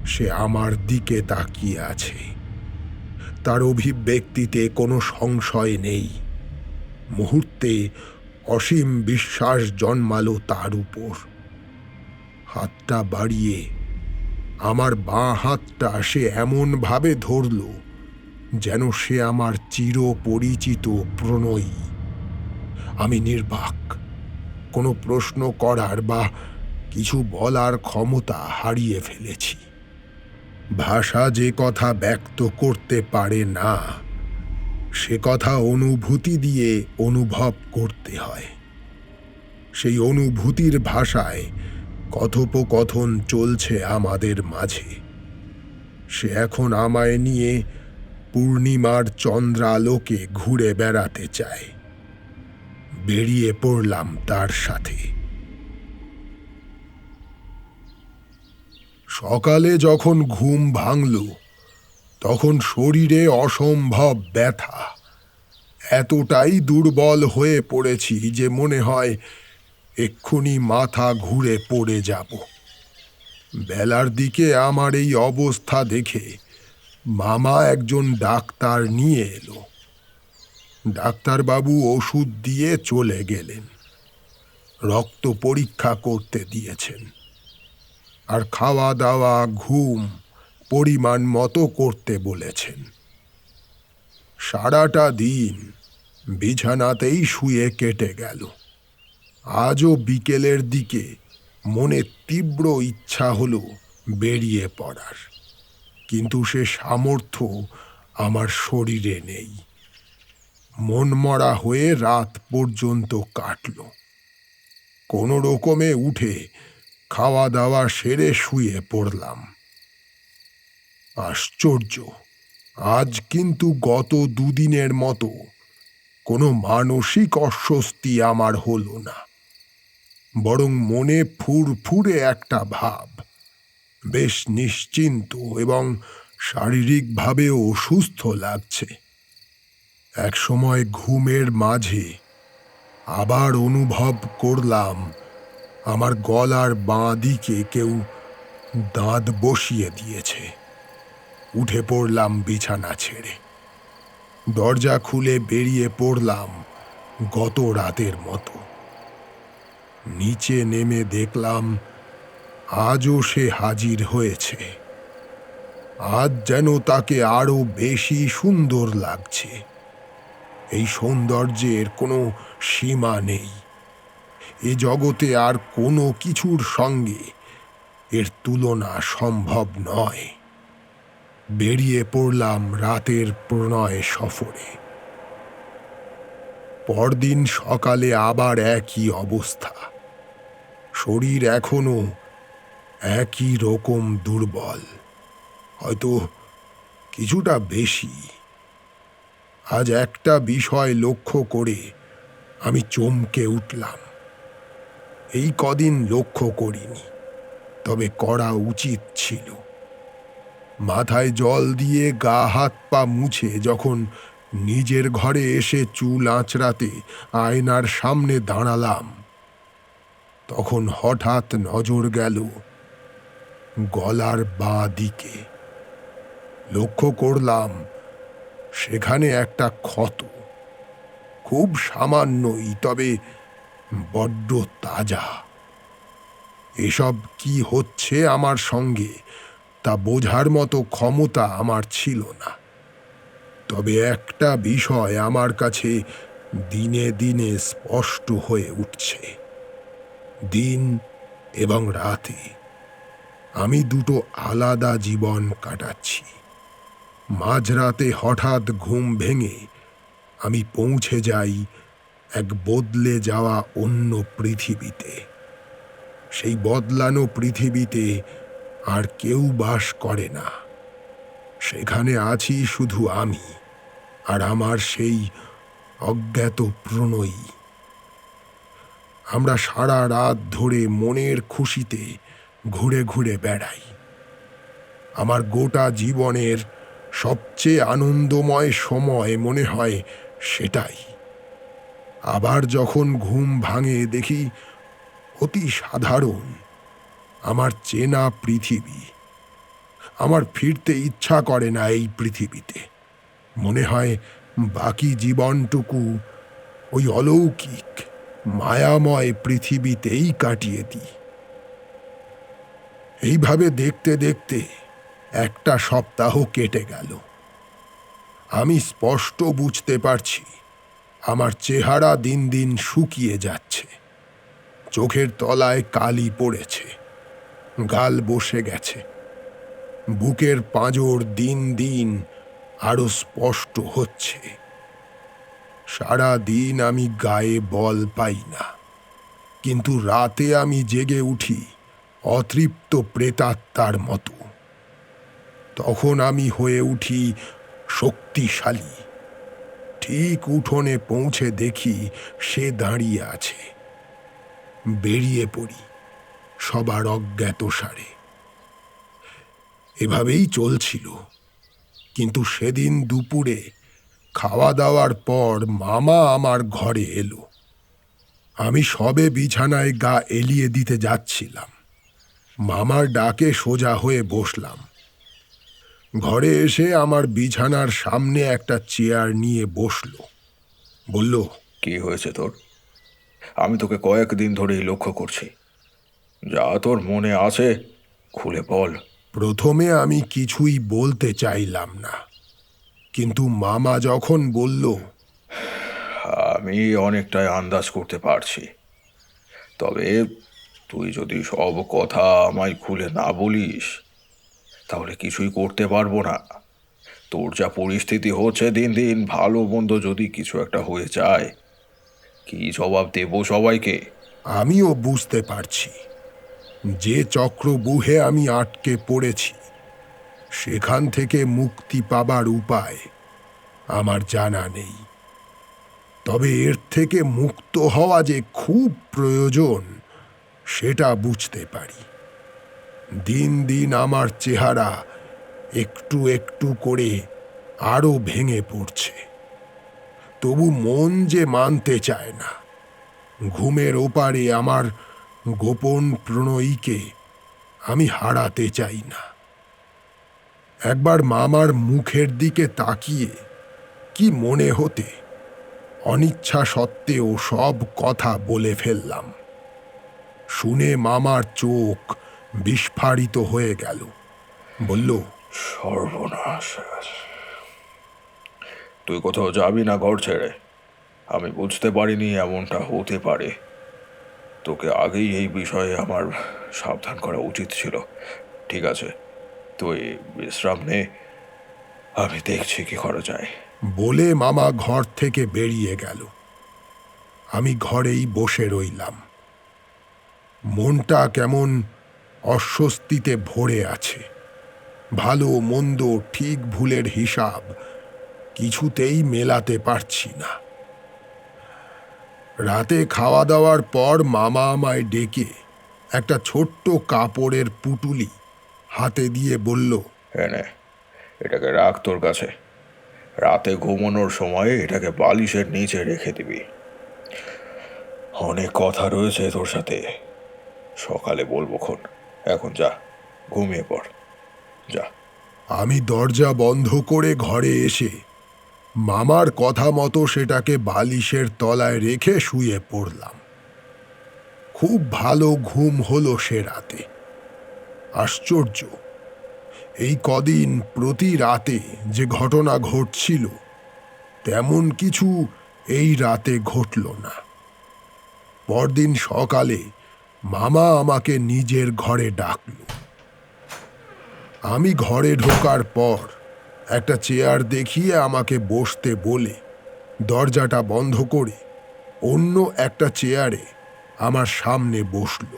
সে আমার দিকে তাকিয়ে আছে। তার অভিব্যক্তিতে কোনো সংশয় নেই। মুহূর্তে অসীম বিশ্বাস জন্মালো তার উপর। হাতটা বাড়িয়ে আমার বাঁ হাতটা সে এমনভাবে ধরল যেন সে আমার চিরপরিচিত প্রণয়ী। আমি নির্বাক। কোনো প্রশ্ন করার বা কিছু বলার ক্ষমতা হারিয়ে ফেলেছি। ভাষা যে কথা ব্যক্ত করতে পারে না, সে কথা অনুভূতি দিয়ে অনুভব করতে হয়। সেই অনুভূতির ভাষায় কথোপকথন চলছে আমাদের মাঝে। সে এখন আমায় নিয়ে পূর্ণিমার চন্দ্রালোকে ঘুরে বেড়াতে চায়। বেরিয়ে পড়লাম তার সাথে। সকালে যখন ঘুম ভাঙল, তখন শরীরে অসম্ভব ব্যথা। এতটাই দুর্বল হয়ে পড়েছি যে মনে হয় এক্ষুনি মাথা ঘুরে পড়ে যাব। বেলার দিকে আমার এই অবস্থা দেখে মামা একজন ডাক্তার নিয়ে এলো। ডাক্তারবাবু ওষুধ দিয়ে চলে গেলেন। রক্ত পরীক্ষা করতে দিয়েছেন, আর খাওয়া দাওয়া ঘুম পরিমাণ মতো করতে বলেছেন। সারাটা দিন বিছানাতেই শুয়ে কেটে গেল। আজও বিকেলের দিকে মনে তীব্র ইচ্ছা হলো বেরিয়ে পড়ার, কিন্তু সে সামর্থ্য আমার শরীরে নেই। মনমরা হয়ে রাত পর্যন্ত কাটল। কোনো রকমে উঠে খাওয়া দাওয়া সেরে শুয়ে পড়লাম। আশ্চর্য, আজ কিন্তু গত দুদিনের মতো কোনো মানসিক অস্বস্তি আমার হলো না, বরং মনে ফুরফুরে একটা ভাব। বেশ নিশ্চিন্ত এবং শারীরিকভাবেও সুস্থ লাগছে। এক সময় ঘুমের মাঝে আবার অনুভব করলাম আমার গলার বাঁ দিকে কেউ দাঁত বসিয়ে দিয়েছে। উঠে পড়লাম বিছানা ছেড়ে। দরজা খুলে বেরিয়ে পড়লাম গত রাতের মতো। নিচে নেমে দেখলাম আজও সে হাজির হয়েছে। আজ যেন তাকে আরো বেশি সুন্দর লাগছে। এই সৌন্দর্যের কোনো সীমা নেই। এ জগতে আর কোনো কিছুর সঙ্গে এর তুলনা সম্ভব নয়। বেরিয়ে পড়লাম রাতের প্রণয় সফরে। পরদিন সকালে আবার একই অবস্থা। শরীর এখনো একই রকম দুর্বল, হয়তো কিছুটা বেশি। আজ একটা বিষয় লক্ষ্য করে আমি চমকে উঠলাম। এই কদিন লক্ষ্য করিনি, তবে করা উচিত ছিল। মাথায় জল দিয়ে গা হাত পা মুছে যখন নিজের ঘরে এসে চুল আঁচড়াতে আয়নার সামনে দাঁড়ালাম, তখন হঠাৎ নজর গেল গলার বাঁ দিকে। লক্ষ্য করলাম সেখানে একটা ক্ষত, খুব সামান্যই, তবে বড্ড তাজা। এসব কি হচ্ছে আমার সঙ্গে তা বোঝার মতো ক্ষমতা আমার ছিল না, তবে একটা বিষয় আমার কাছে দিনে দিনে স্পষ্ট হয়ে উঠছে। দিন এবং রাতে আমি দুটো আলাদা জীবন কাটাচ্ছি। মাঝরাতে হঠাৎ ঘুম ভেঙে আমি পৌঁছে যাই এক বদলে যাওয়া অন্য পৃথিবীতে। সেই বদলানো পৃথিবীতে আর কেউ বাস করে না। সেখানে আছি শুধু আমি আর আমার সেই অজ্ঞাত প্রণয়ী। আমরা সারা রাত ধরে মনের খুশিতে ঘুরে ঘুরে বেড়াই। আমার গোটা জীবনের সবচেয়ে আনন্দময় সময় মনে হয় সেটাই। আবার যখন ঘুম ভাঙে দেখি অতি সাধারণ আমার চেনা পৃথিবী। আমার ফিরতে ইচ্ছা করে না এই পৃথিবীতে। মনে হয় বাকি জীবনটুকু ওই অলৌকিক মায়াময় পৃথিবীতেই কাটিয়ে দিই। এইভাবে দেখতে দেখতে একটা সপ্তাহ কেটে গেল। আমি স্পষ্ট বুঝতে পারছি আমার চেহারা দিন দিন শুকিয়ে যাচ্ছে। চোখের তলায় কালি পড়েছে, গাল বসে গেছে, বুকের পাঁজর দিন দিন আরো স্পষ্ট হচ্ছে। সারা দিন আমি গায়ে বল পাই না, কিন্তু রাতে আমি জেগে উঠি অতৃপ্ত প্রেতাত্মার মতো। তখন আমি হয়ে উঠি শক্তিশালী। ঠিক উঠোনে পৌঁছে দেখি সে দাঁড়িয়ে আছে। বেরিয়ে পড়ি সবার অজ্ঞাতসারে। এভাবেই চলছিল, কিন্তু সেদিন দুপুরে খাওয়া দাওয়ার পর মামা আমার ঘরে এলো। আমি সবে বিছানায় গা এলিয়ে দিতে যাচ্ছিলাম, মামার ডাকে সোজা হয়ে বসলাম। ঘরে এসে আমার বিছানার সামনে একটা চেয়ার নিয়ে বসলো। বলল, কি হয়েছে তোর? আমি তোকে কয়েকদিন ধরেই লক্ষ্য করছি। যা তোর মনে আছে খুলে বল। প্রথমে আমি কিছুই বলতে চাইলাম না, কিন্তু মামা যখন বলল, আমি অনেকটাই আন্দাজ করতে পারছি, তবে তুই যদি সব কথা আমায় খুলে না বলিস তাহলে কিছুই করতে পারবো না। তোর যা পরিস্থিতি হচ্ছে দিন দিন, ভালো মন্দ যদি কিছু একটা হয়ে যায়, কি জবাব দেবো সবাইকে? আমিও বুঝতে পারছি যে চক্রবুহে আমি আটকে পড়েছি, সেখান থেকে মুক্তি পাবার উপায় আমার জানা নেই। তবে এর থেকে মুক্ত হওয়া যে খুব প্রয়োজন সেটা বুঝতে পারি। দিন দিন আমার চেহারা একটু একটু করে আরো ভেঙে পড়ছে, তবু মন যে মানতে চায় না। ঘুমের ওপারে আমার গোপন প্রণয়ীকে আমি হারাতে চাই না। একবার মামার মুখের দিকে তাকিয়ে কি মনে হতে অনিচ্ছা সত্ত্বেও সব কথা বলে ফেললাম। শুনে মামার চোখ বিস্ফারিত হয়ে গেল। বলল, সর্বনাশ! তুই কোথাও যাবি না ঘর ছেড়ে? আমি বুঝতে পারিনি এমনটা হতে পারে। তোকে আগেই এই বিষয়ে আমার সাবধান করা উচিত ছিল। ঠিক আছে, তুই বিশ্রাম নে, আমি দেখছি কি করা যায়। বলে মামা ঘর থেকে বেরিয়ে গেল। আমি ঘরেই বসে রইলাম। মনটা কেমন অস্বস্তিতে ভরে আছে। ভালো মন্দ ঠিক ভুলের হিসাব কিছুতেই মেলাতে পারছি না। রাতে খাওয়া দাওয়ার পর মামা আমায় ডেকে একটা ছোট্ট কাপড়ের পুটুলি হাতে দিয়ে বলল, এনে এটাকে রাখ তোর কাছে। রাতে ঘুমানোর সময় এটাকে বালিশের নিচে রেখে দিবি। অনেক কথা রয়েছে তোর সাথে, সকালে বলবো খন। এখন যা, ঘুমিয়ে পড়, যা। আমি দরজা বন্ধ করে ঘরে এসে মামার কথা মতো সেটাকে বালিশের তলায় রেখে শুয়ে পড়লাম। খুব ভালো ঘুম হলো সে রাতে। আশ্চর্য, এই কদিন প্রতি রাতে যে ঘটনা ঘটছিল তেমন কিছু এই রাতে ঘটল না। পরদিন সকালে মামা আমাকে নিজের ঘরে ডাকল। আমি ঘরে ঢোকার পর একটা চেয়ার দেখিয়ে আমাকে বসতে বলে দরজাটা বন্ধ করে অন্য একটা চেয়ারে আমার সামনে বসল।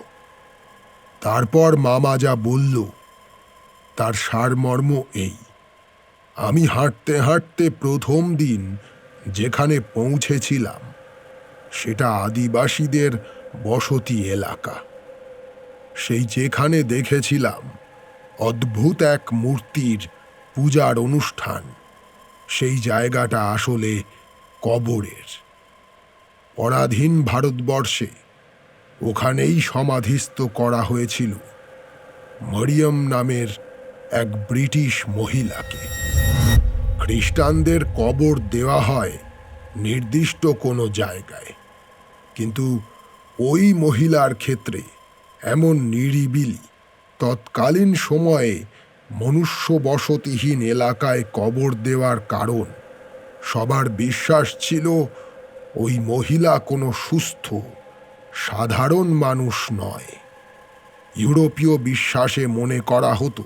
তারপর মামা যা বলল তার সারমর্ম এই। আমি হাঁটতে হাঁটতে প্রথম দিন যেখানে পৌঁছেছিলাম সেটা আদিবাসীদের বসতি এলাকা। সেই যেখানে দেখেছিলাম অদ্ভুত এক মূর্তির পূজার অনুষ্ঠান, সেই জায়গাটা আসলে কবরের। পরাধীন ভারতবর্ষে ওখানেই সমাধিস্থ করা হয়েছিল মরিয়ম নামের এক ব্রিটিশ মহিলাকে। খ্রিস্টানদের কবর দেওয়া হয় নির্দিষ্ট কোনো জায়গায়, কিন্তু ওই মহিলার ক্ষেত্রে এমন নিরিবিলি তৎকালীন সময়ে মনুষ্য বসতিহীন এলাকায় কবর দেওয়ার কারণ সবার বিশ্বাস ছিল ওই মহিলা কোনো সুস্থ সাধারণ মানুষ নয়। ইউরোপীয় বিশ্বাসে মনে করা হতো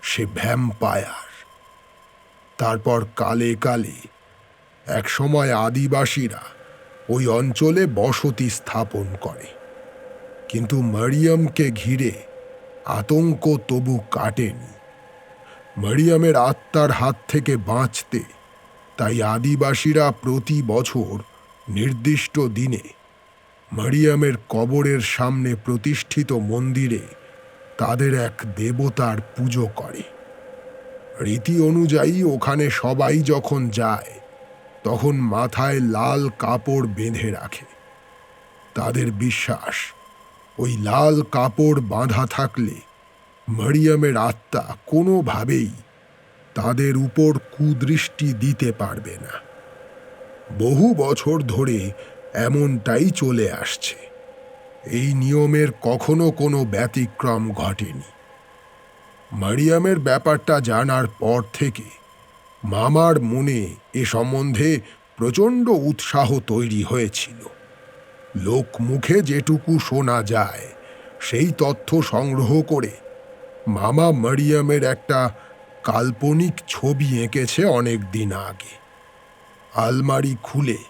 সে ভ্যাম্পায়ার। তারপর কালে কালে একসময় আদিবাসীরা ওই অঞ্চলে বসতি স্থাপন করে, কিন্তু মরিয়মকে ঘিরে আতঙ্ক তবু কাটেনি। মরিয়মের আত্মার হাত থেকে বাঁচতে তাই আদিবাসীরা প্রতি বছর নির্দিষ্ট দিনে মরিয়মের কবরের সামনে প্রতিষ্ঠিত মন্দিরে তাদের এক দেবতার পুজো করে। রীতি অনুযায়ী ওখানে সবাই যখন যায় তখন মাথায় লাল কাপড় বেঁধে রাখে। তাদের বিশ্বাস ওই লাল কাপড় বাঁধা থাকলে মরিয়মের আত্মা কোনোভাবেই তাদের উপর কুদৃষ্টি দিতে পারবে না। বহু বছর ধরে এমনটাই চলে আসছে। এই নিয়মের কখনো কোনো ব্যতিক্রম ঘটেনি। মরিয়মের ব্যাপারটা জানার পর থেকে মামার মনে এ সম্বন্ধে প্রচণ্ড উৎসাহ তৈরি হয়েছিল। লোক মুখে যেটুকু শোনা যায় সেই তথ্য সংগ্রহ করে মামা মরিয়মের একটা কাল্পনিক ছবি এঁকেছে অনেক দিন আগে। আলমারি খুলে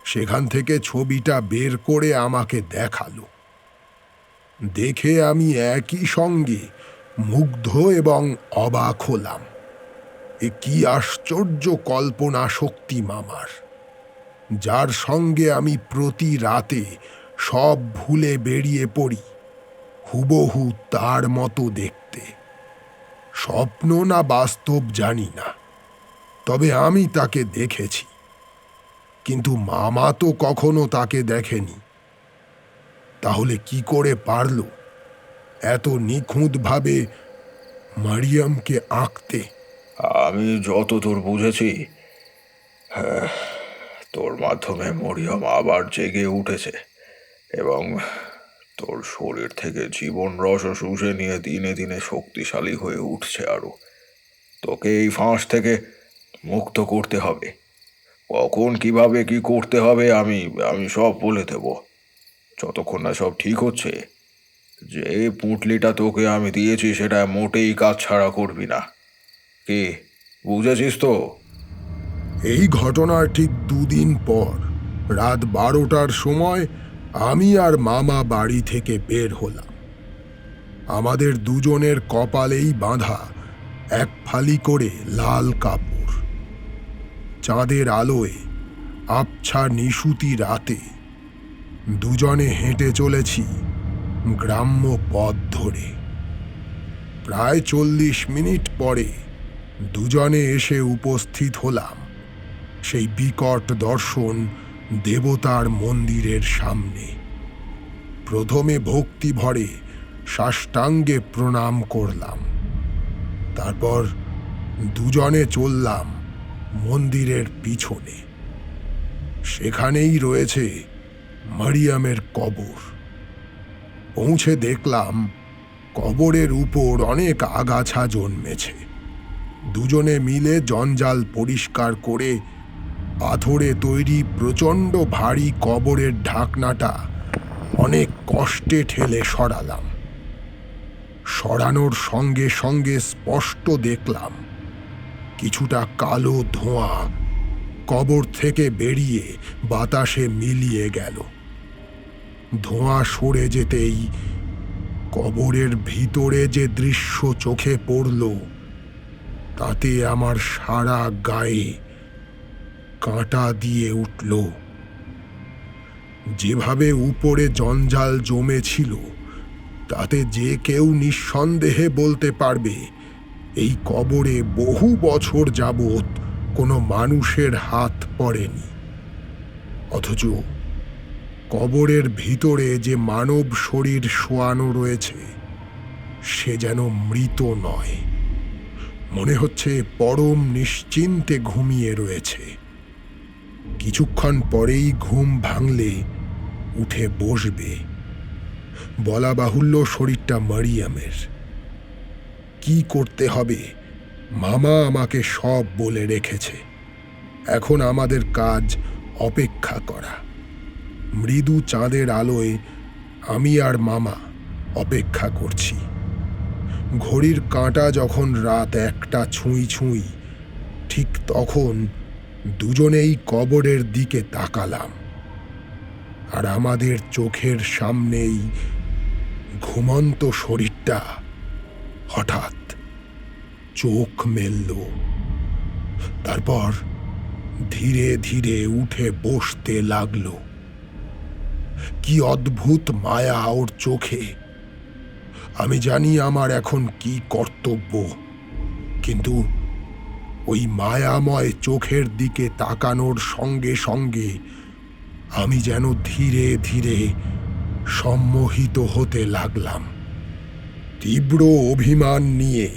সেখান থেকে ছবিটা বের করে আমাকে দেখালো। দেখে আমি একই সঙ্গে মুগ্ধ এবং অবাক হলাম। এ কি আশ্চর্য কল্পনা শক্তি মামার, যার সঙ্গে আমি প্রতি রাতে সব ভুলে বেরিয়ে পড়ি হুবহু তার মতো দেখতে। স্বপ্ন না বাস্তব জানি না, তবে আমি তাকে দেখেছি, কিন্তু মামা তো কখনো তাকে দেখেনি। তাহলে কি করে পারল এত নিখুঁতভাবে মরিয়মকে আঁকতে? আমি যতদূর বুঝেছি, তোর মাধ্যমে মরিয়ম আবার জেগে উঠেছে এবং তোর শরীর থেকে জীবন রস শুষে নিয়ে দিনে দিনে শক্তিশালী হয়ে উঠছে। আরও তোকে এই ফাঁস থেকে মুক্ত করতে হবে। কখন কিভাবে কি করতে হবে আমি আমি সব বলে দেব, যতক্ষণ না সব ঠিক হচ্ছে। যে পুঁটলিটা তোকে আমি দিয়েছি সেটা মোটেই কাজ ছাড়া করবি না। কি বুঝেছিস তো? এই ঘটনার ঠিক দুদিন পর রাত 12টার সময় আমি আর মামা বাড়ি থেকে বের হলাম। আমাদের দুজনের কপালেই বাঁধা এক ফালি করে লাল কাপড়। চাঁদের আলোয় আবছা নিশুতি রাতে দুজনে হেঁটে চলেছি গ্রাম্য পথ ধরে। প্রায় 40 মিনিট পরে দুজনে এসে উপস্থিত হলাম সেই বিকট দর্শন দেবতার মন্দিরের সামনে। প্রথমে ভক্তি ভরে সাষ্টাঙ্গে প্রণাম করলাম, তারপর দুজনে চললাম মন্দিরের পিছনে। সেখানেই রয়েছে মরিয়মের কবর। পৌঁছে দেখলাম কবরের উপর অনেক আগাছা জন্মেছে। দুজনে মিলে জঞ্জাল পরিষ্কার করে পাথরে তৈরি প্রচণ্ড ভারী কবরের ঢাকনাটা অনেক কষ্টে ঠেলে সরালাম। সরানোর সঙ্গে সঙ্গে স্পষ্ট দেখলাম কিছুটা কালো ধোঁয়া কবর থেকে বেরিয়ে বাতাসে মিলিয়ে গেল। ধোঁয়া সরে যেতেই কবরের ভিতরে যে দৃশ্য চোখে পড়ল তাতে আমার সারা গায়ে কাঁটা দিয়ে উঠল। যেভাবে উপরে জঞ্জাল জমেছিল তাতে যে কেউ নিঃসন্দেহে বলতে পারবে এই কবরে বহু বছর যাবৎ কোনো মানুষের হাত পড়েনি। অথচ কবরের ভিতরে যে মানব শরীর শোয়ানো রয়েছে সে যেন মৃত নয়, মনে হচ্ছে পরম নিশ্চিন্তে ঘুমিয়ে রয়েছে। কিছুক্ষণ পরেই ঘুম ভাঙলে উঠে বসবে। বলা বাহুল্য শরীরটা মরিয়মের। কি করতে হবে মামা আমাকে সব বলে রেখেছে। এখন আমাদের কাজ অপেক্ষা করা। মৃদু চাঁদের আলোয় আমি আর মামা অপেক্ষা করছি। ঘড়ির কাঁটা যখন রাত 1টা ছুঁই ছুঁই, ঠিক তখন দুজনেই কবরের দিকে তাকালাম। আর আমাদের চোখের সামনেই ঘুমন্ত শরীরটা হঠাৎ চোখ মেলল, তারপর ধীরে ধীরে উঠে বসতে লাগলো। কি অদ্ভুত মায়া ওর চোখে! আমি জানি আমার এখন কি কর্তব্য, কিন্তু ওই মায়াময় চোখের দিকে তাকানোর সঙ্গে সঙ্গে আমি যেন ধীরে ধীরে সম্মোহিত হতে লাগলাম। তীব্র অভিমান নিয়ে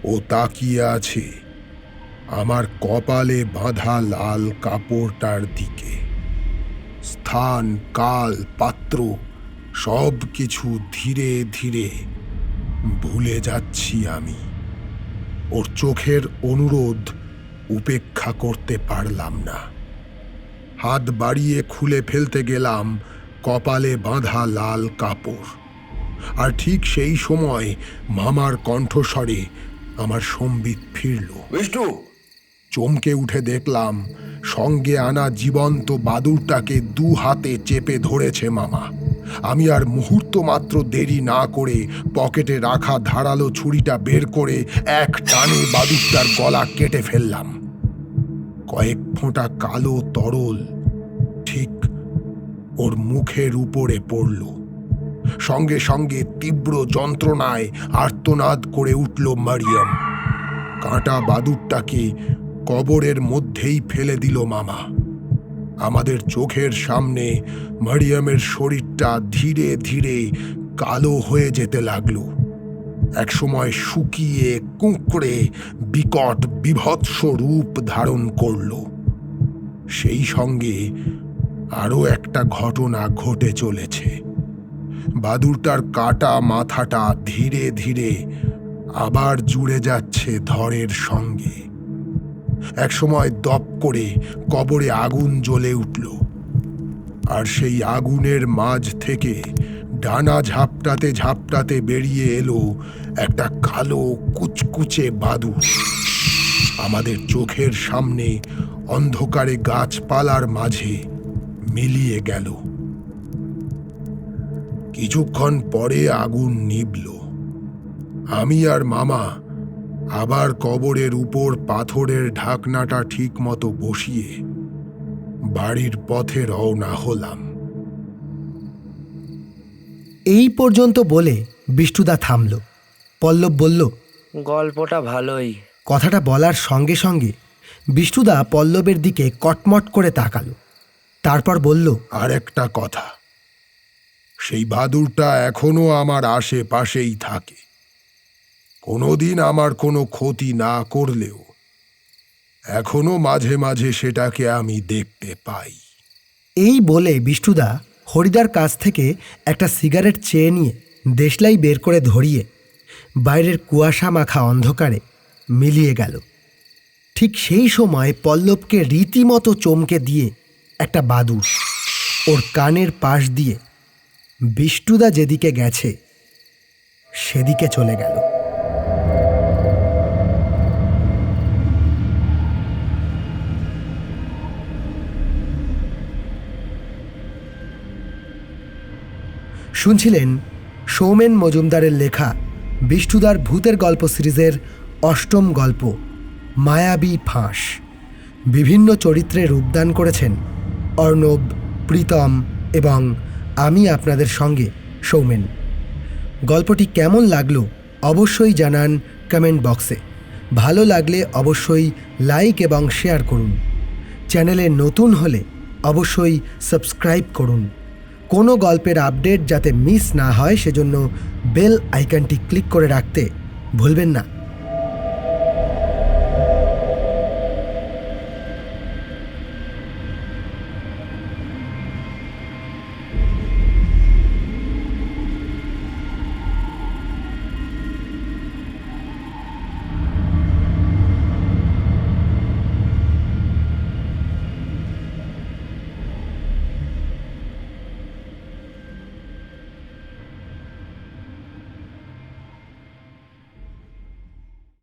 ও তাকিয়ে আছে আমার কপালে বাঁধা লাল কাপড়টার দিকে। স্থান, কাল, পাত্র সব কিছু ধীরে ধীরে ভুলে যাচ্ছি আমি। ওর চোখের অনুরোধ উপেক্ষা করতে পারলাম না। হাত বাড়িয়ে খুলে ফেলতে গেলাম কপালে বাঁধা লাল কাপড়, আর ঠিক সেই সময় মামার কণ্ঠস্বরে আমার সম্বিত ফিরল। বিষ্টু! চমকে উঠে দেখলাম সঙ্গে আনা জীবন্ত বাদুরটাকে দু হাতে চেপে ধরেছে মামা। আমি আর মুহূর্ত মাত্র দেরি না করে পকেটে রাখা ধারালো ছুরিটা বের করে এক টানে বাদুরটার গলা কেটে ফেললাম। কয়েক ফোঁটা কালো তরল ঠিক ওর মুখের উপরে পড়ল। সঙ্গে সঙ্গে তীব্র যন্ত্রণায় আর্তনাদ করে উঠল মারিয়াম। কাঁটা বাদুরটাকে কবরের মধ্যেই ফেলে দিল মামা। আমাদের চোখের সামনে মারিয়ামের শরীরটা ধীরে ধীরে কালো হয়ে যেতে লাগলো। একসময় শুকিয়ে কুঁকড়ে বিকট বিভৎস রূপ ধারণ করল। সেই সঙ্গে আরও একটা ঘটনা ঘটে চলেছে। বাদুরটার কাটা মাথাটা ধীরে ধীরে আবার জুড়ে যাচ্ছে ধরের সঙ্গে। একসময় দপ করে কবরে আগুন জ্বলে উঠল, আর সেই আগুনের মাঝ থেকে ডানা ঝাপটাতে ঝাপটাতে বেরিয়ে এলো একটা কালো কুচকুচে বাদুড়। আমাদের চোখের সামনে অন্ধকারে গাছপালার মাঝে মিলিয়ে গেল। কিছুক্ষণ পরে আগুন নিভল। আমি আর মামা আবার কবরের উপর পাথরের ঢাকনাটা ঠিক মতো বসিয়ে বাড়ির পথে রওনা হলাম। এই পর্যন্ত বলে বিষ্টুদা থামল। পল্লব বলল, গল্পটা ভালোই। কথাটা বলার সঙ্গে সঙ্গে বিষ্টুদা পল্লবের দিকে কটমট করে তাকালো। তারপর বলল, আর একটা কথা, সেই বাদুরটা এখনো আমার আশেপাশেই থাকে। কোনোদিন আমার কোনো ক্ষতি না করলেও এখনো মাঝে মাঝে সেটাকে আমি দেখতে পাই। এই বলে বিষ্টুদা হরিদার কাছ থেকে একটা সিগারেট চেয়ে নিয়ে দেশলাই বের করে ধরিয়ে বাইরের কুয়াশা মাখা অন্ধকারে মিলিয়ে গেল। ঠিক সেই সময় পল্লবকে রীতিমতো চমকে দিয়ে একটা বাদুড় ওর কানের পাশ দিয়ে বিষ্টুদা যেদিকে গেছে সেদিকে চলে গেল। শুনছিলেন সৌমেন মজুমদারের লেখা বিষ্টুদার ভূতের গল্প সিরিজের অষ্টম গল্প মায়াবী ফাঁস। বিভিন্ন চরিত্রে রূপদান করেছেন অর্ণব, প্রীতম এবং আমি আপনাদের সঙ্গে সৌমেন। গল্পটি কেমন লাগলো অবশ্যই জানান কমেন্ট বক্সে। ভালো লাগলে অবশ্যই লাইক এবং শেয়ার করুন। চ্যানেলে নতুন হলে অবশ্যই সাবস্ক্রাইব করুন। কোনো গল্পের আপডেট যাতে মিস না হয় সেজন্য বেল আইকনটি ক্লিক করে রাখতে ভুলবেন না।